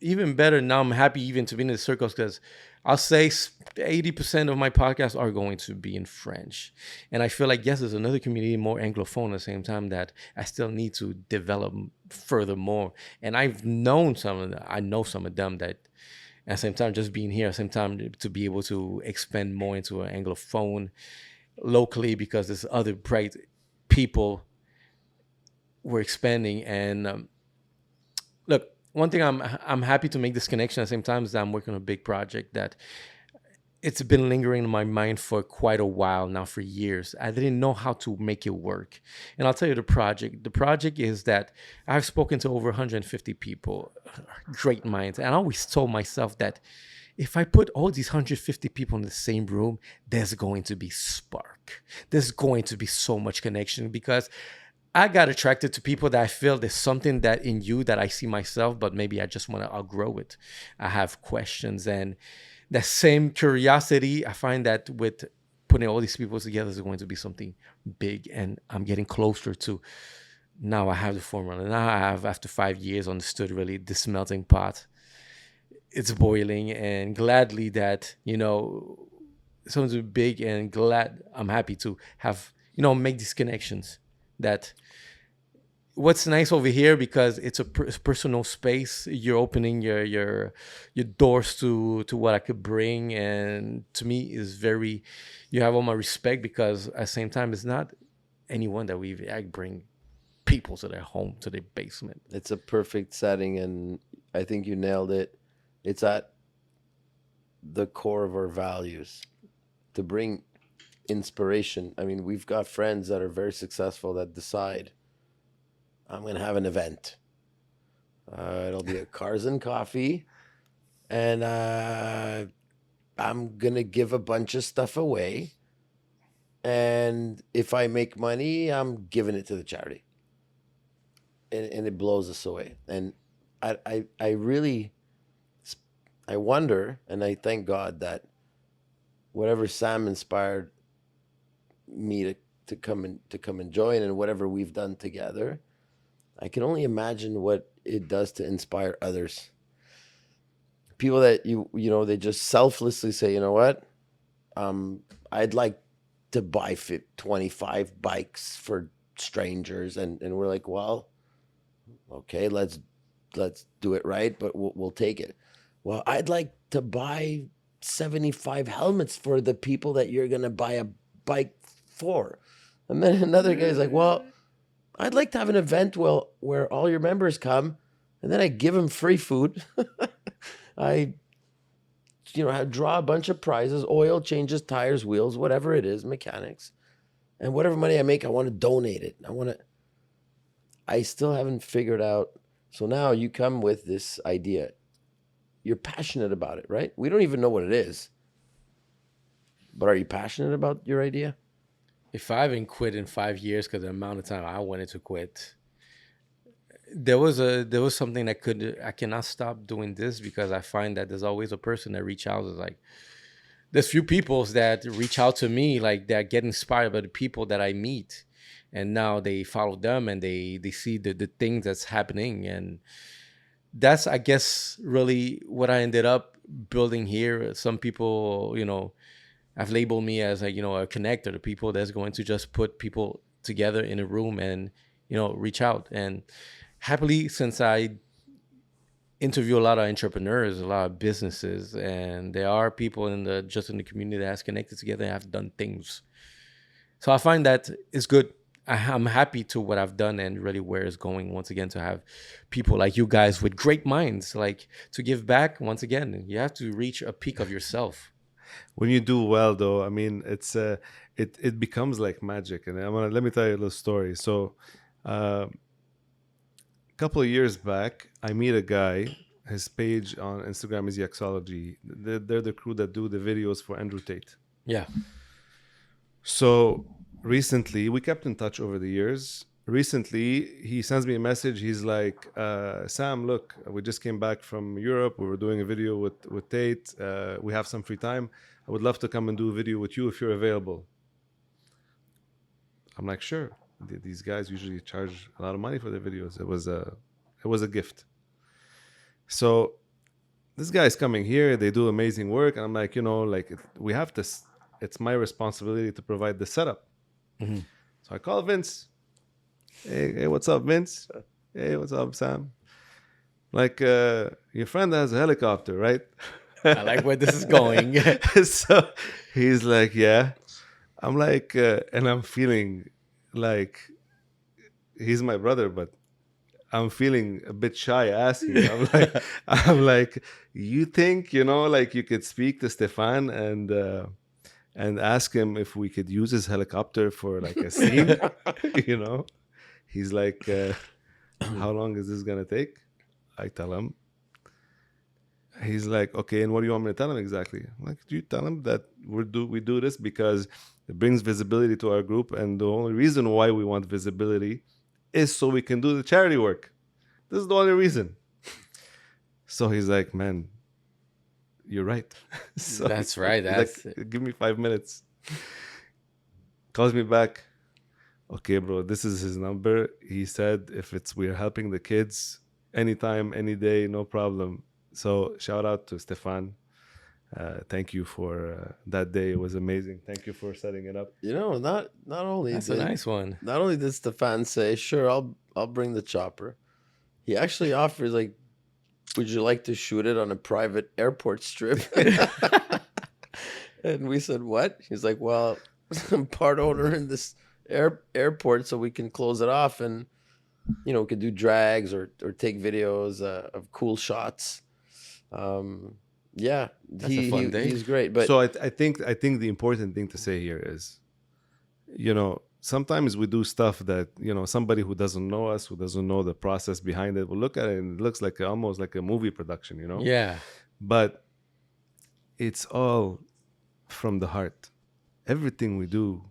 even better, now I'm happy even to be in the circles, because I'll say 80% of my podcasts are going to be in French. And I feel like, yes, there's another community more Anglophone at the same time that I still need to develop furthermore. And I've known some of them. I know some of them that at the same time, just being here at the same time to be able to expand more into an Anglophone locally, because there's other bright people we're expanding. And look, one thing I'm happy to make this connection at the same time is that I'm working on a big project that it's been lingering in my mind for quite a while now, for years. I didn't know how to make it work. And I'll tell you the project. The project is that I've spoken to over 150 people, great minds. And I always told myself that if I put all these 150 people in the same room, there's going to be spark. There's going to be so much connection, because I got attracted to people that I feel there's something that in you that I see myself, but maybe I just want to outgrow it. I have questions, and that same curiosity, I find that with putting all these people together is going to be something big. And I'm getting closer to, now I have the formula. Now I have, after 5 years, understood really this melting pot. It's boiling, and gladly that, you know, something big, and glad I'm happy to have, you know, make these connections. That what's nice over here, because it's a personal space. You're opening your doors to what I could bring, and to me is very, you have all my respect, because at the same time, it's not anyone that I bring people to their home, to their basement. It's a perfect setting, and I think you nailed it. It's at the core of our values to bring inspiration. I mean, we've got friends that are very successful that decide, I'm going to have an event. It'll be a cars and coffee, and I'm going to give a bunch of stuff away. And if I make money, I'm giving it to the charity. And it blows us away. And I really, I wonder, and I thank God that whatever Sam inspired me to come and join, and whatever we've done together, I can only imagine what it does to inspire others. People that you know, they just selflessly say, you know what, I'd like to buy 25 bikes for strangers, and we're like, well, okay, let's do it right, but we'll take it. Well, I'd like to buy 75 helmets for the people that you're gonna buy a bike for. And then another guy's like, well, I'd like to have an event where all your members come, and then I give them free food. I, draw a bunch of prizes, oil changes, tires, wheels, whatever it is, mechanics, and whatever money I make, I want to donate it. I still haven't figured out. So now you come with this idea. You're passionate about it, right? We don't even know what it is. But are you passionate about your idea? If I haven't quit in 5 years, because the amount of time I wanted to quit, there was something I cannot stop doing this, because I find that there's always a person that reach out. Is like, there's few people that reach out to me, like, that get inspired by the people that I meet, and now they follow them, and they see the things that's happening. And that's, I guess, really what I ended up building here. Some people, have labeled me as a connector, the people that's going to just put people together in a room and reach out. And happily, since I interview a lot of entrepreneurs, a lot of businesses, and there are people in the community that has connected together and have done things. So I find that it's good. I'm happy to what I've done and really where it's going. Once again, to have people like you guys with great minds, like, to give back. Once again, you have to reach a peak of yourself. When you do well, though, I mean, it's it becomes like magic. And let me tell you a little story. So, a couple of years back, I meet a guy. His page on Instagram is Yaxology. They're the crew that do the videos for Andrew Tate. Yeah. So recently, we kept in touch over the years. Recently, he sends me a message. He's like, Sam, look, we just came back from Europe. We were doing a video with Tate. We have some free time. I would love to come and do a video with you if you're available. I'm like, sure. These guys usually charge a lot of money for their videos. It was a gift. So this guy's coming here. They do amazing work. And I'm like, we have this. It's my responsibility to provide the setup. Mm-hmm. So I call Vince. Hey, what's up, Vince? Hey, what's up, Sam? Like, your friend has a helicopter, right? I like where this is going. So he's like, yeah. I'm like, and I'm feeling like he's my brother, but I'm feeling a bit shy asking. I'm like, you think, like, you could speak to Stefan and ask him if we could use his helicopter for like a scene, He's like, how long is this gonna take? I tell him. He's like, okay, and what do you want me to tell him exactly? I'm like, do you tell him that we do this because it brings visibility to our group, and the only reason why we want visibility is so we can do the charity work. This is the only reason. So he's like, man, you're right. So That's right. That's like, give me 5 minutes. Calls me back. Okay, bro, this is his number. He said if we're helping the kids, anytime, any day, no problem. So shout out to Stefan. Thank you for that day. It was amazing. Thank you for setting it up. Not only That's a nice one. Not only did Stefan say, "Sure, I'll bring the chopper," he actually offers, like, "Would you like to shoot it on a private airport strip?" And we said, "What?" He's like, "Well, I'm part owner in this airport, so we can close it off, and we could do drags or take videos of cool shots." Yeah, That's a fun day. He's great. But so I think the important thing to say here is, sometimes we do stuff that, somebody who doesn't know us, who doesn't know the process behind it, will look at it and it looks like almost like a movie production, Yeah. But it's all from the heart. Everything we do,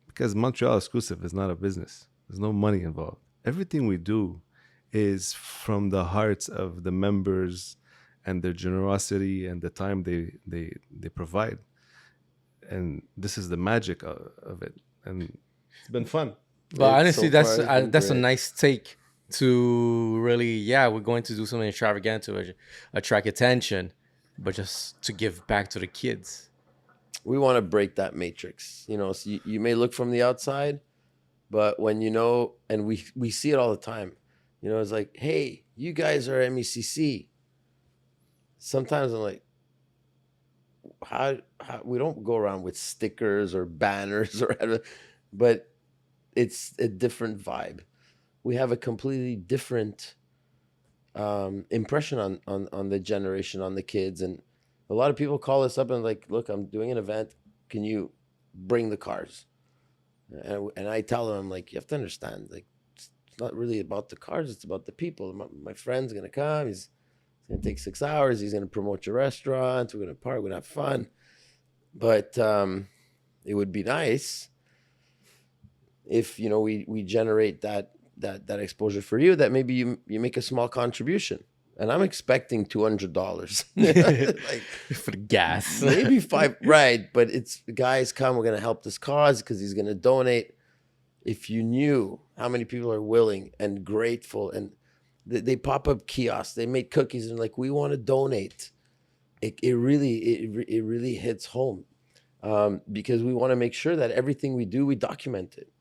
because Montreal Exclusive is not a business. There's no money involved. Everything we do is from the hearts of the members and their generosity and the time they provide. And this is the magic of it. And it's been fun. But honestly, so far, that's a nice take to really, we're going to do something extravagant to attract attention, but just to give back to the kids. we want to break that matrix. You know, so you may look from the outside, but when you know, and we see it all the time. You know, it's like, hey, you guys are MECC. Sometimes I'm like, how we don't go around with stickers or banners or, but it's a different vibe. We have a completely different impression on the generation, on the kids, and a lot of people call us up and like, look, I'm doing an event. Can you bring the cars? And I tell them, I'm like, you have to understand, like, it's not really about the cars. It's about the people. My friend's gonna come. He's gonna take 6 hours. He's gonna promote your restaurant. We're gonna park. We're gonna have fun. But it would be nice if we generate that exposure for you, that maybe you make a small contribution. And I'm expecting $200. Like, For the gas. maybe five, right? But it's, guys, come, we're gonna help this cause because he's gonna donate. If you knew how many people are willing and grateful, and they pop up kiosks, they make cookies, and like, we want to donate. It really hits home, because we want to make sure that everything we do, we document it.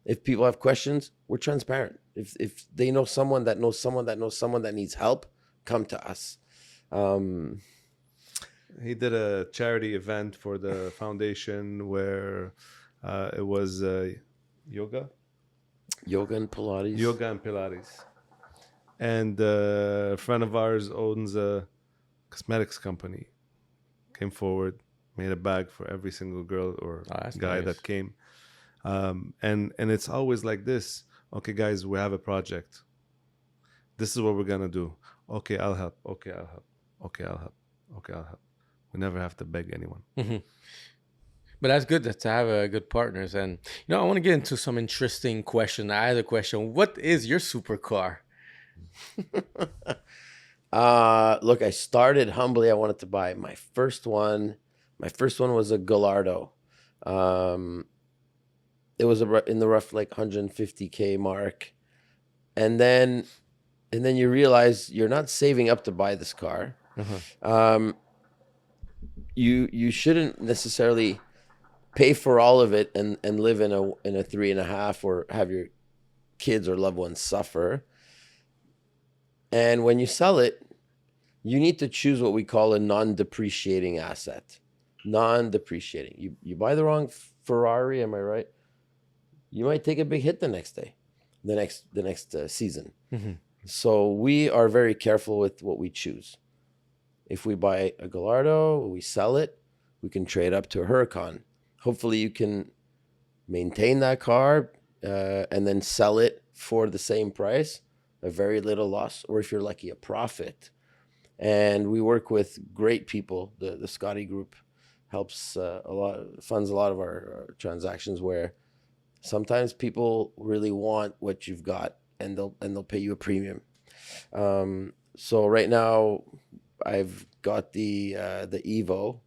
If people have questions, we're transparent. If they know someone that knows someone that knows someone that needs help, come to us. He did a charity event for the foundation where it was yoga Yoga and Pilates. And a friend of ours owns a cosmetics company. Came forward, made a bag for every single girl or guy nice. that came. And it's always like this. Okay, guys, we have a project. This is what we're gonna do. Okay, I'll help. Okay, I'll help. Okay, I'll help. Okay, I'll help. We never have to beg anyone. Mm-hmm. But that's good to have good partners. And I want to get into some interesting question. I had a question. What is your supercar? Look, I started humbly. I wanted to buy my first one. My first one was a Gallardo. It was in the rough, like, 150K mark. And then you realize you're not saving up to buy this car. Uh-huh. You shouldn't necessarily pay for all of it and live in a 3.5, or have your kids or loved ones suffer. And when you sell it, you need to choose what we call a non-depreciating asset. Non-depreciating. You buy the wrong Ferrari, am I right? You might take a big hit the next day, the next season. Mm-hmm. So we are very careful with what we choose. If we buy a Gallardo, we sell it, we can trade up to a Huracan. Hopefully you can maintain that car and then sell it for the same price, a very little loss, or if you're lucky, a profit. And we work with great people. The Scotty Group helps funds a lot of our transactions, where sometimes people really want what you've got, and they'll pay you a premium. So right now, I've got the Evo,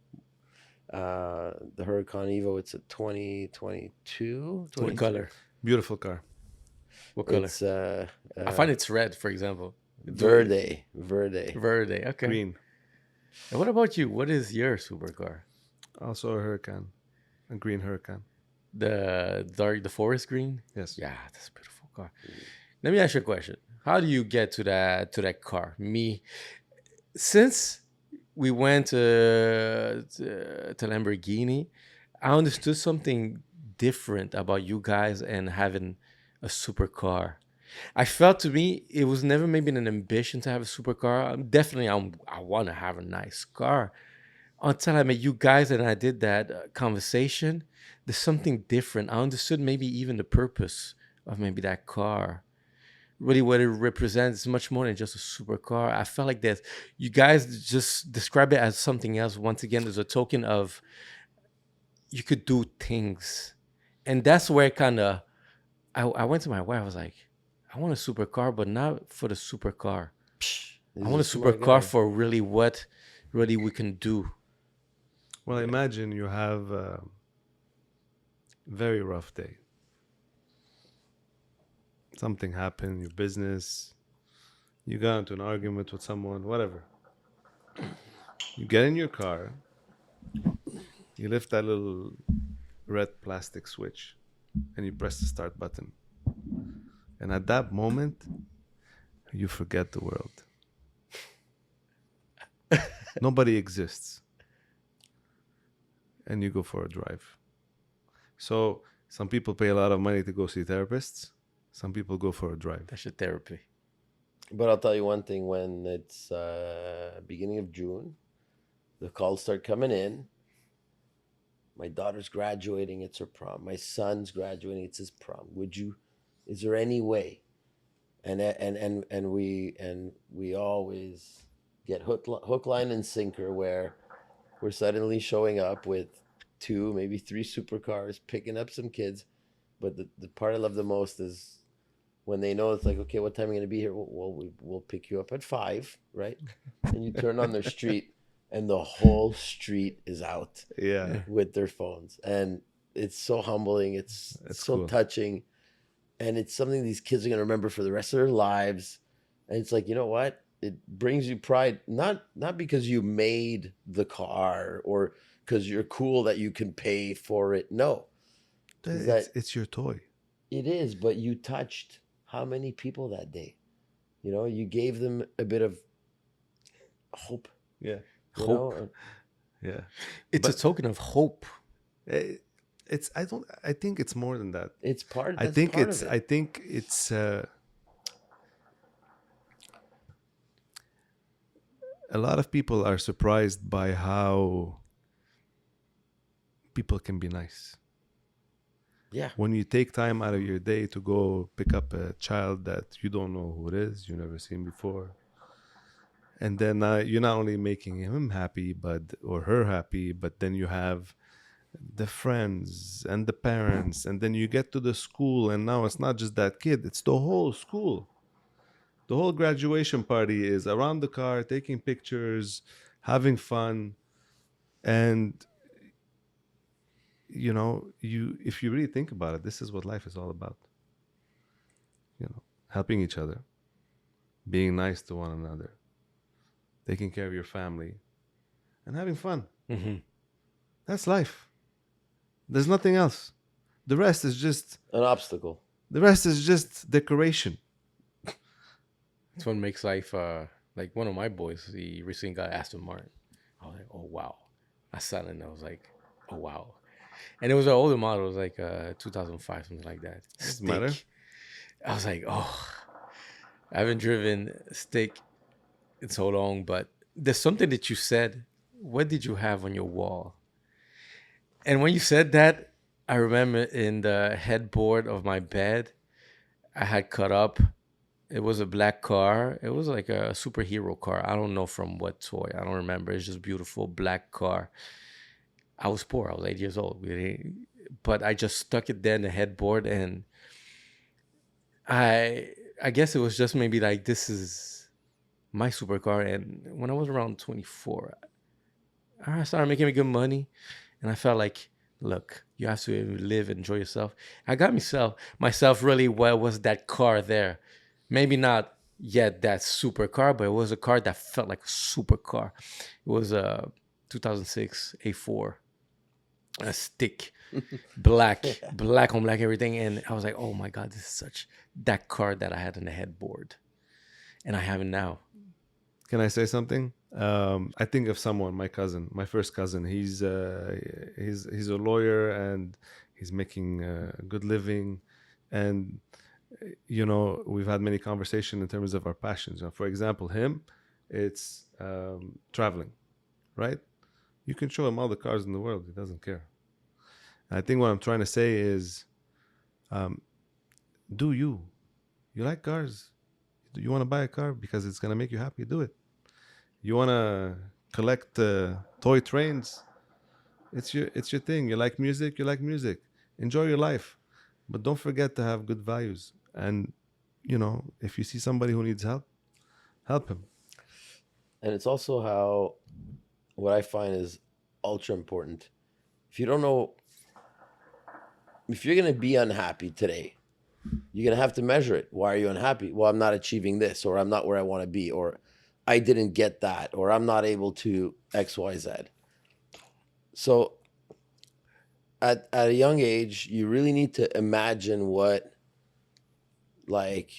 the Huracan Evo. It's a 2022. What color? Beautiful car. What color? It's I find it's red, for example. Verde. Okay. Green. And what about you? What is your supercar? Also a Huracan. A green Huracan. The forest green? Yes. Yeah, that's a beautiful car. Let me ask you a question. How do you get to that car? Since we went to Lamborghini, I understood something different about you guys and having a supercar. I felt, to me, it was never maybe an ambition to have a supercar. I want to have a nice car. Until I met you guys and I did that conversation, there's something different. I understood maybe even the purpose of maybe that car. Really, what it represents is much more than just a supercar. I felt like that you guys just describe it as something else. Once again, there's a token of you could do things. And that's where I went to my wife. I was like, I want a supercar, but not for the supercar. I want a supercar for really what really we can do. Well, imagine you have a very rough day. Something happened in your business. You got into an argument with someone, whatever. You get in your car. You lift that little red plastic switch and you press the start button. And at that moment, you forget the world. Nobody exists. And you go for a drive. So some people pay a lot of money to go see therapists. Some people go for a drive. That's your therapy. But I'll tell you one thing: when it's beginning of June, the calls start coming in. My daughter's graduating; it's her prom. My son's graduating; it's his prom. Is there any way? And we always get hook, line, and sinker, where we're suddenly showing up with 2, maybe 3 supercars, picking up some kids. But the part I love the most is when they know it's like, okay, what time are you going to be here? Well, we'll pick you up at 5, right? And you turn on their street, and the whole street is out with their phones. And it's so humbling. It's so cool. touching. And it's something these kids are going to remember for the rest of their lives. And it's like, you know what? It brings you pride, not because you made the car or because you're cool that you can pay for it. No. It's your toy. It is, but you touched how many people that day? You know, you gave them a bit of hope. Yeah. Hope. Yeah. It's a token of hope. I think it's more than that. It's part. I think it's a lot of people are surprised by how people can be nice. Yeah. When you take time out of your day to go pick up a child that you don't know who it is, you've never seen before, and then you're not only making him happy or her happy, but then you have the friends and the parents, and then you get to the school, and now it's not just that kid, it's the whole school. The whole graduation party is around the car, taking pictures, having fun. And you know, if you really think about it, this is what life is all about. You know, helping each other, being nice to one another, taking care of your family, and having fun. Mm-hmm. That's life. There's nothing else. The rest is just an obstacle. The rest is just decoration. That's what makes life. Like one of my boys, he recently got Aston Martin. I was like, oh wow. I sat in, I was like, oh wow. And it was an older model. It was like 2005, something like that. Doesn't matter. I was like, oh, I haven't driven stick in so long, but there's something that you said. What did you have on your wall? And when you said that, I remember in the headboard of my bed, I had cut up. It was a black car. It was like a superhero car. I don't know from what toy. I don't remember. It's just beautiful black car. I was poor. I was 8 years old. But I just stuck it there in the headboard, and I guess it was just maybe like, this is my supercar. And when I was around 24, I started making good money, and I felt like, look, you have to live, enjoy yourself. I got myself really well. Was that car there? Maybe not yet that supercar, but it was a car that felt like a supercar. It was a 2006 A4, a stick, black on black, everything. And I was like, oh my God, this is such that car that I had in the headboard, and I have it now. Can I say something? I think of someone, my first cousin. He's a lawyer, and he's making a good living. And you know, we've had many conversations in terms of our passions. For example, him, it's traveling, right? You can show him all the cars in the world. He doesn't care. And I think what I'm trying to say is, do you like cars? Do you want to buy a car because it's going to make you happy? Do it. You want to collect toy trains? It's your thing. You like music? Enjoy your life. But don't forget to have good values. And, you know, if you see somebody who needs help, help him. And it's also how, what I find is ultra important. If you don't know, if you're going to be unhappy today, you're going to have to measure it. Why are you unhappy? Well, I'm not achieving this, or I'm not where I want to be, or I didn't get that, or I'm not able to X, Y, Z. So at a young age, you really need to imagine what, like,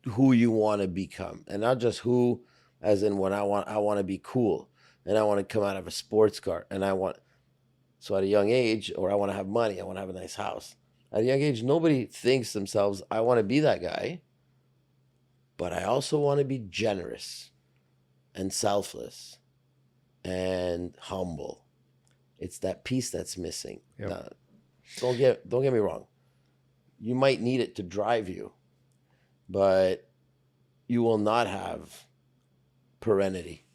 who you want to become, and not just who, as in when I want to be cool, and I want to come out of a sports car, and so at a young age, or I want to have money, I want to have a nice house. At a young age, nobody thinks themselves, I want to be that guy, but I also want to be generous and selfless and humble. It's that piece that's missing. Yep. Now, don't get me wrong. You might need it to drive you, but you will not have perenity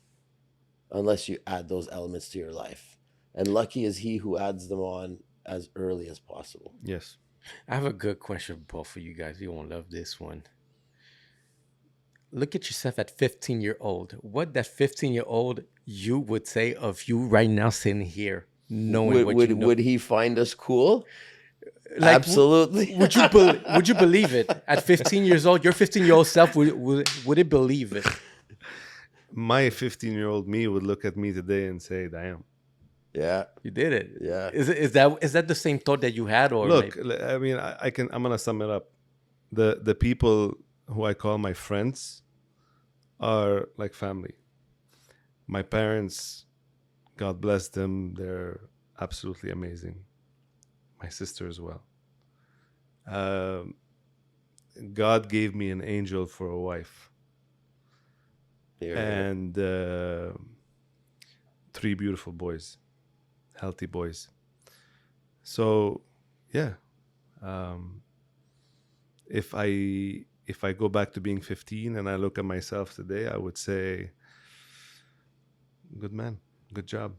unless you add those elements to your life. And lucky is he who adds them on as early as possible. Yes. I have a good question for both of you guys. You won't love this one. Look at yourself at 15-year-old. What that 15-year-old you would say of you right now sitting here, knowing what you know. Would he find us cool? Like, Absolutely. Would you believe it? At 15 years old, your 15-year-old self would it believe it? My 15-year-old me would look at me today and say, damn. Yeah. You did it. Yeah. Is that the same thought that you had, or Look, like, I mean, I'm gonna sum it up. The people who I call my friends are like family. My parents, God bless them, they're absolutely amazing. My sister as well. God gave me an angel for a wife, and 3 beautiful boys, healthy boys. So, yeah, if I go back to being 15 and I look at myself today, I would say, good man, good job.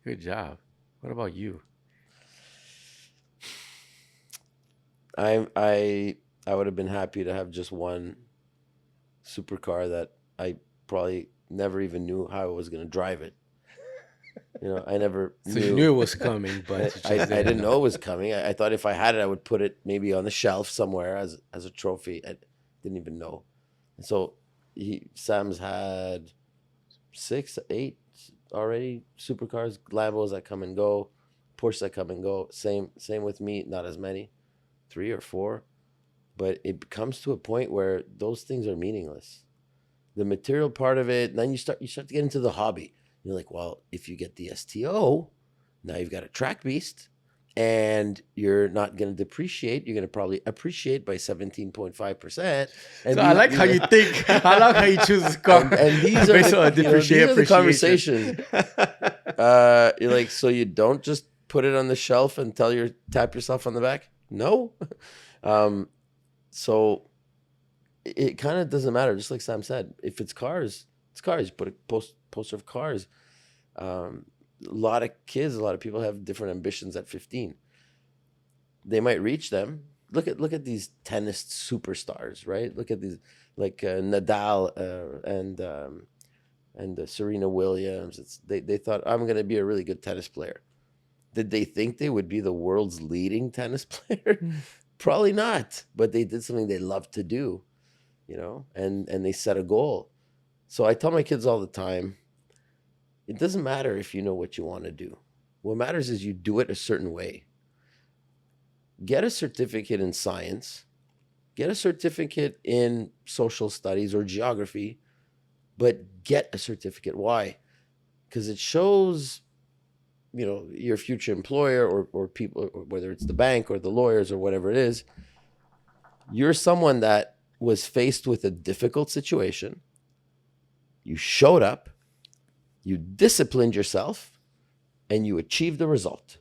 good job. What about you? I would have been happy to have just one supercar that I probably never even knew how I was going to drive it. I never So knew. you knew it was coming, but I didn't know it was coming. I thought if I had it, I would put it maybe on the shelf somewhere as a trophy. I didn't even know. And so Sam's had 6, 8 already supercars, Lambos that come and go, Porsche that come and go. Same with me, not as many, 3 or 4. But it comes to a point where those things are meaningless. The material part of it, then you start to get into the hobby. You're like, well, if you get the STO, now you've got a track beast, and you're not going to depreciate. You're going to probably appreciate by 17.5%. So I like how you think. I like how you choose this car. And these are the conversations. You're like, so you don't just put it on the shelf and tap yourself on the back? No. So it kind of doesn't matter. Just like Sam said, if it's cars, it's cars. You put a poster of cars. A lot of kids, a lot of people have different ambitions at 15. They might reach them. Look at these tennis superstars, right? Look at these like Nadal and Serena Williams. They thought, I'm going to be a really good tennis player. Did they think they would be the world's leading tennis player? Probably not. But they did something they loved to do, and they set a goal. So I tell my kids all the time, it doesn't matter if you know what you want to do. What matters is you do it a certain way. Get a certificate in science. Get a certificate in social studies or geography. But get a certificate. Why? Because it shows, your future employer or people, or whether it's the bank or the lawyers or whatever it is, you're someone that was faced with a difficult situation. You showed up, you disciplined yourself, and you achieved the result.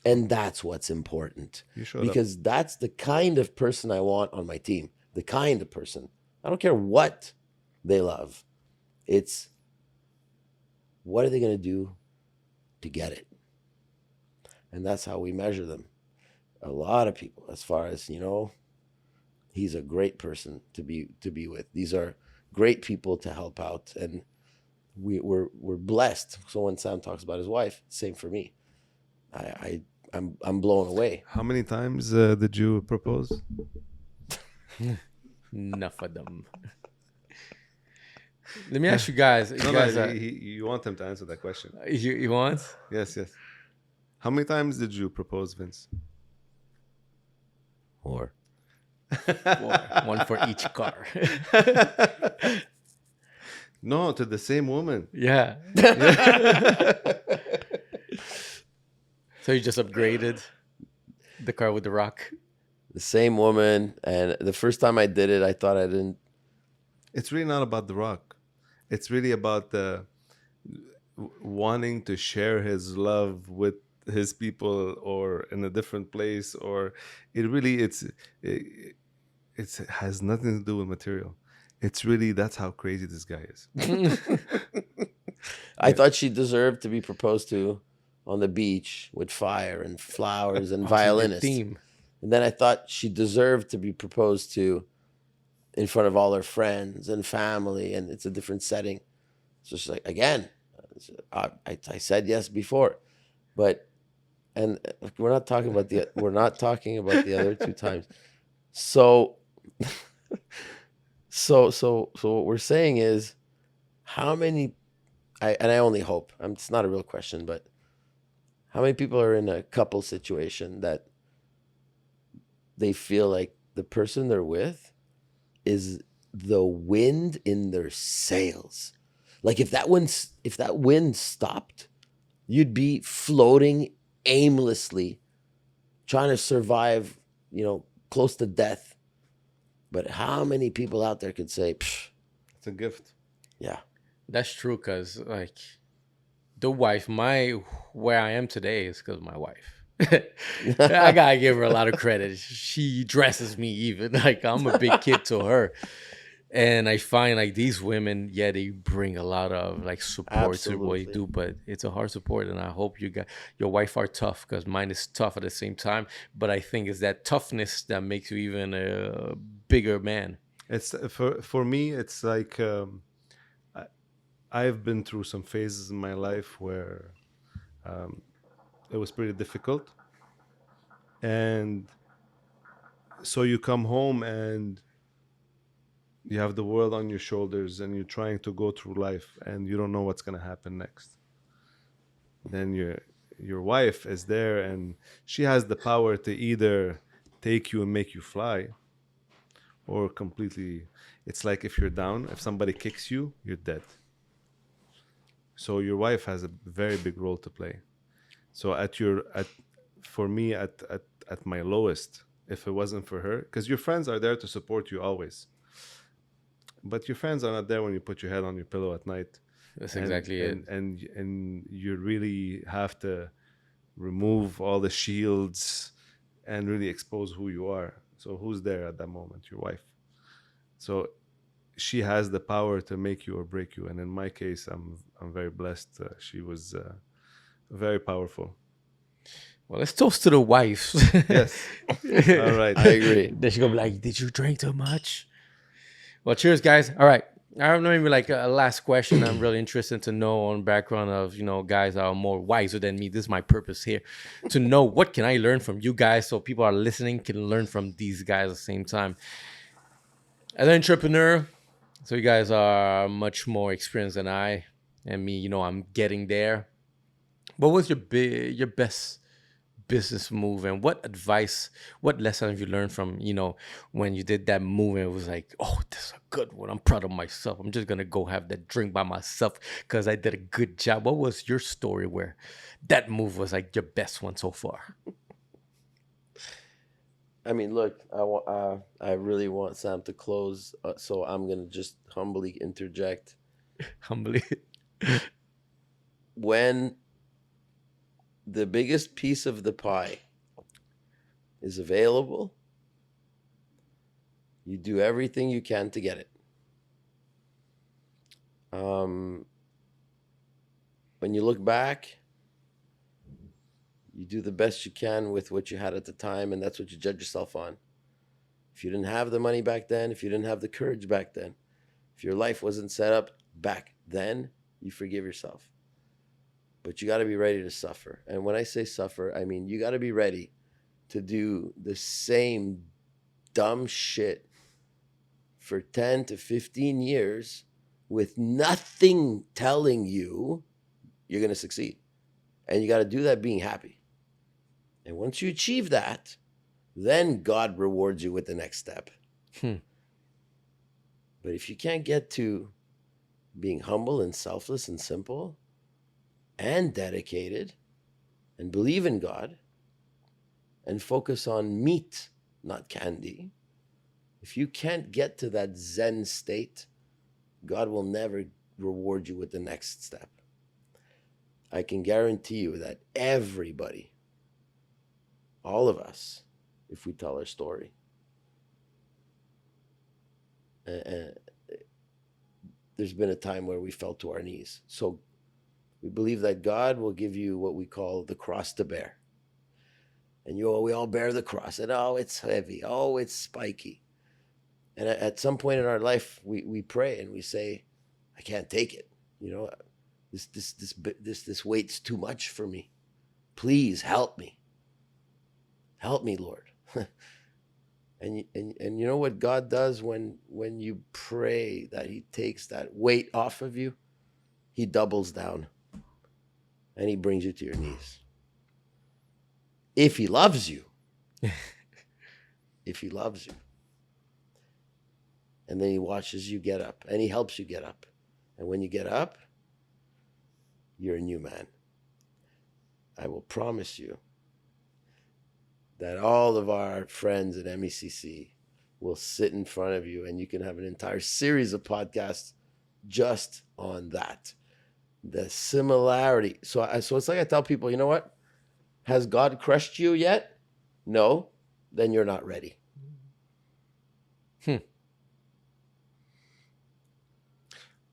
And that's what's important. Because that's the kind of person I want on my team. The kind of person. I don't care what they love. It's what are they going to do to get it? And that's how we measure them. A lot of people, as far as, he's a great person to be with. These are great people to help out, and we're blessed. So when Sam talks about his wife, same for me. I'm blown away. How many times did you propose? Enough of them. Let me ask you guys. You want him to answer that question. You want? Yes. How many times did you propose, Vince? Or One for each car. No, to the same woman. Yeah. So you just upgraded the car with the rock. the same woman. And the first time I did it, I thought I didn't. It's really not about the rock. It's really about the wanting to share his love with his people or in a different place, or it has nothing to do with material. It's really, that's how crazy this guy is. I thought she deserved to be proposed to on the beach with fire and flowers and Awesome, your violinists. theme. And then I thought she deserved to be proposed to in front of all her friends and family, and it's a different setting. So she's like, again, I said yes before, but and we're not talking about the other two times. So, so what we're saying is, how many? I only hope. It's not a real question, but how many people are in a couple situation that they feel like the person they're with is the wind in their sails? Like if that wind stopped, you'd be floating aimlessly, trying to survive, close to death. But how many people out there could say, Psh, It's a gift. yeah, That's true, because like the wife, where I am today is because of my wife. I gotta give her a lot of credit. She dresses me even like I'm a big kid to her. And I find like these women, yeah, they bring a lot of like support to what you Absolutely. do, but it's a hard support. And I hope your wife are tough, because mine is tough at the same time. But I think it's that toughness that makes you even a bigger man. It's for me. It's like I've been through some phases in my life where it was pretty difficult, and so you come home and you have the world on your shoulders, and you're trying to go through life, and you don't know what's gonna happen next. Then your wife is there, and she has the power to either take you and make you fly, or completely. It's like if you're down, if somebody kicks you, you're dead. So your wife has a very big role to play. So for me at my lowest, if it wasn't for her, because your friends are there to support you always, but your friends are not there when you put your head on your pillow at night. That's exactly it. And you really have to remove all the shields and really expose who you are. So who's there at that moment? Your wife. So she has the power to make you or break you. And in my case, I'm very blessed. She was very powerful. Well, let's toast to the wives. Yes. All right. I agree. Then she gonna be like, "Did you drink too much?" Well, cheers, guys. All right. I have maybe like a last question. I'm really interested to know on background of guys that are more wiser than me. This is my purpose here, to know what can I learn from you guys, so people are listening can learn from these guys at the same time. As an entrepreneur, so you guys are much more experienced than I and me. I'm getting there. What was your best business move, and what lesson have you learned from when you did that move and it was like, oh, this is a good one, I'm proud of myself, I'm just gonna go have that drink by myself because I did a good job? What was your story where that move was like your best one so far? I mean, look, I really want Sam to close, so I'm gonna just humbly interject. Humbly. When the biggest piece of the pie is available, you do everything you can to get it. When you look back, you do the best you can with what you had at the time, and that's what you judge yourself on. If you didn't have the money back then, if you didn't have the courage back then, if your life wasn't set up back then, you forgive yourself. But you got to be ready to suffer. And when I say suffer, I mean you got to be ready to do the same dumb shit for 10 to 15 years with nothing telling you you're going to succeed. And you got to do that being happy. And once you achieve that, then God rewards you with the next step. Hmm. But if you can't get to being humble and selfless and simple and dedicated and believe in God and focus on meat, not candy, if you can't get to that Zen state, God will never reward you with the next step. I can guarantee you that everybody, all of us, if we tell our story, there's been a time where we fell to our knees. So we believe that God will give you what we call the cross to bear. And we all bear the cross. And oh, it's heavy. Oh, it's spiky. And at some point in our life, we pray and we say, I can't take it. This weight's too much for me. Please help me. Help me, Lord. And you know what God does when you pray that He takes that weight off of you? He doubles down and He brings you to your knees. If He loves you. If He loves you. And then He watches you get up and He helps you get up. And when you get up, you're a new man. I will promise you that all of our friends at MECC will sit in front of you and you can have an entire series of podcasts just on that. The similarity. So it's like I tell people, you know what? Has God crushed you yet? No. Then you're not ready.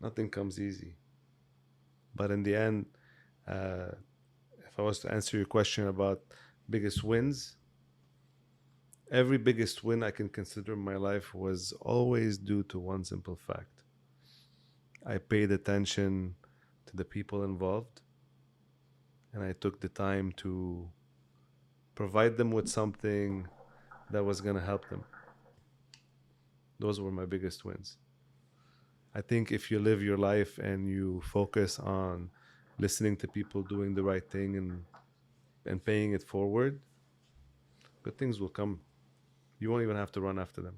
Nothing comes easy. But in the end, if I was to answer your question about biggest wins, every biggest win I can consider in my life was always due to one simple fact. I paid attention to the people involved, and I took the time to provide them with something that was going to help them. Those were my biggest wins. I think if you live your life and you focus on listening to people doing the right thing and paying it forward, good things will come. You won't even have to run after them.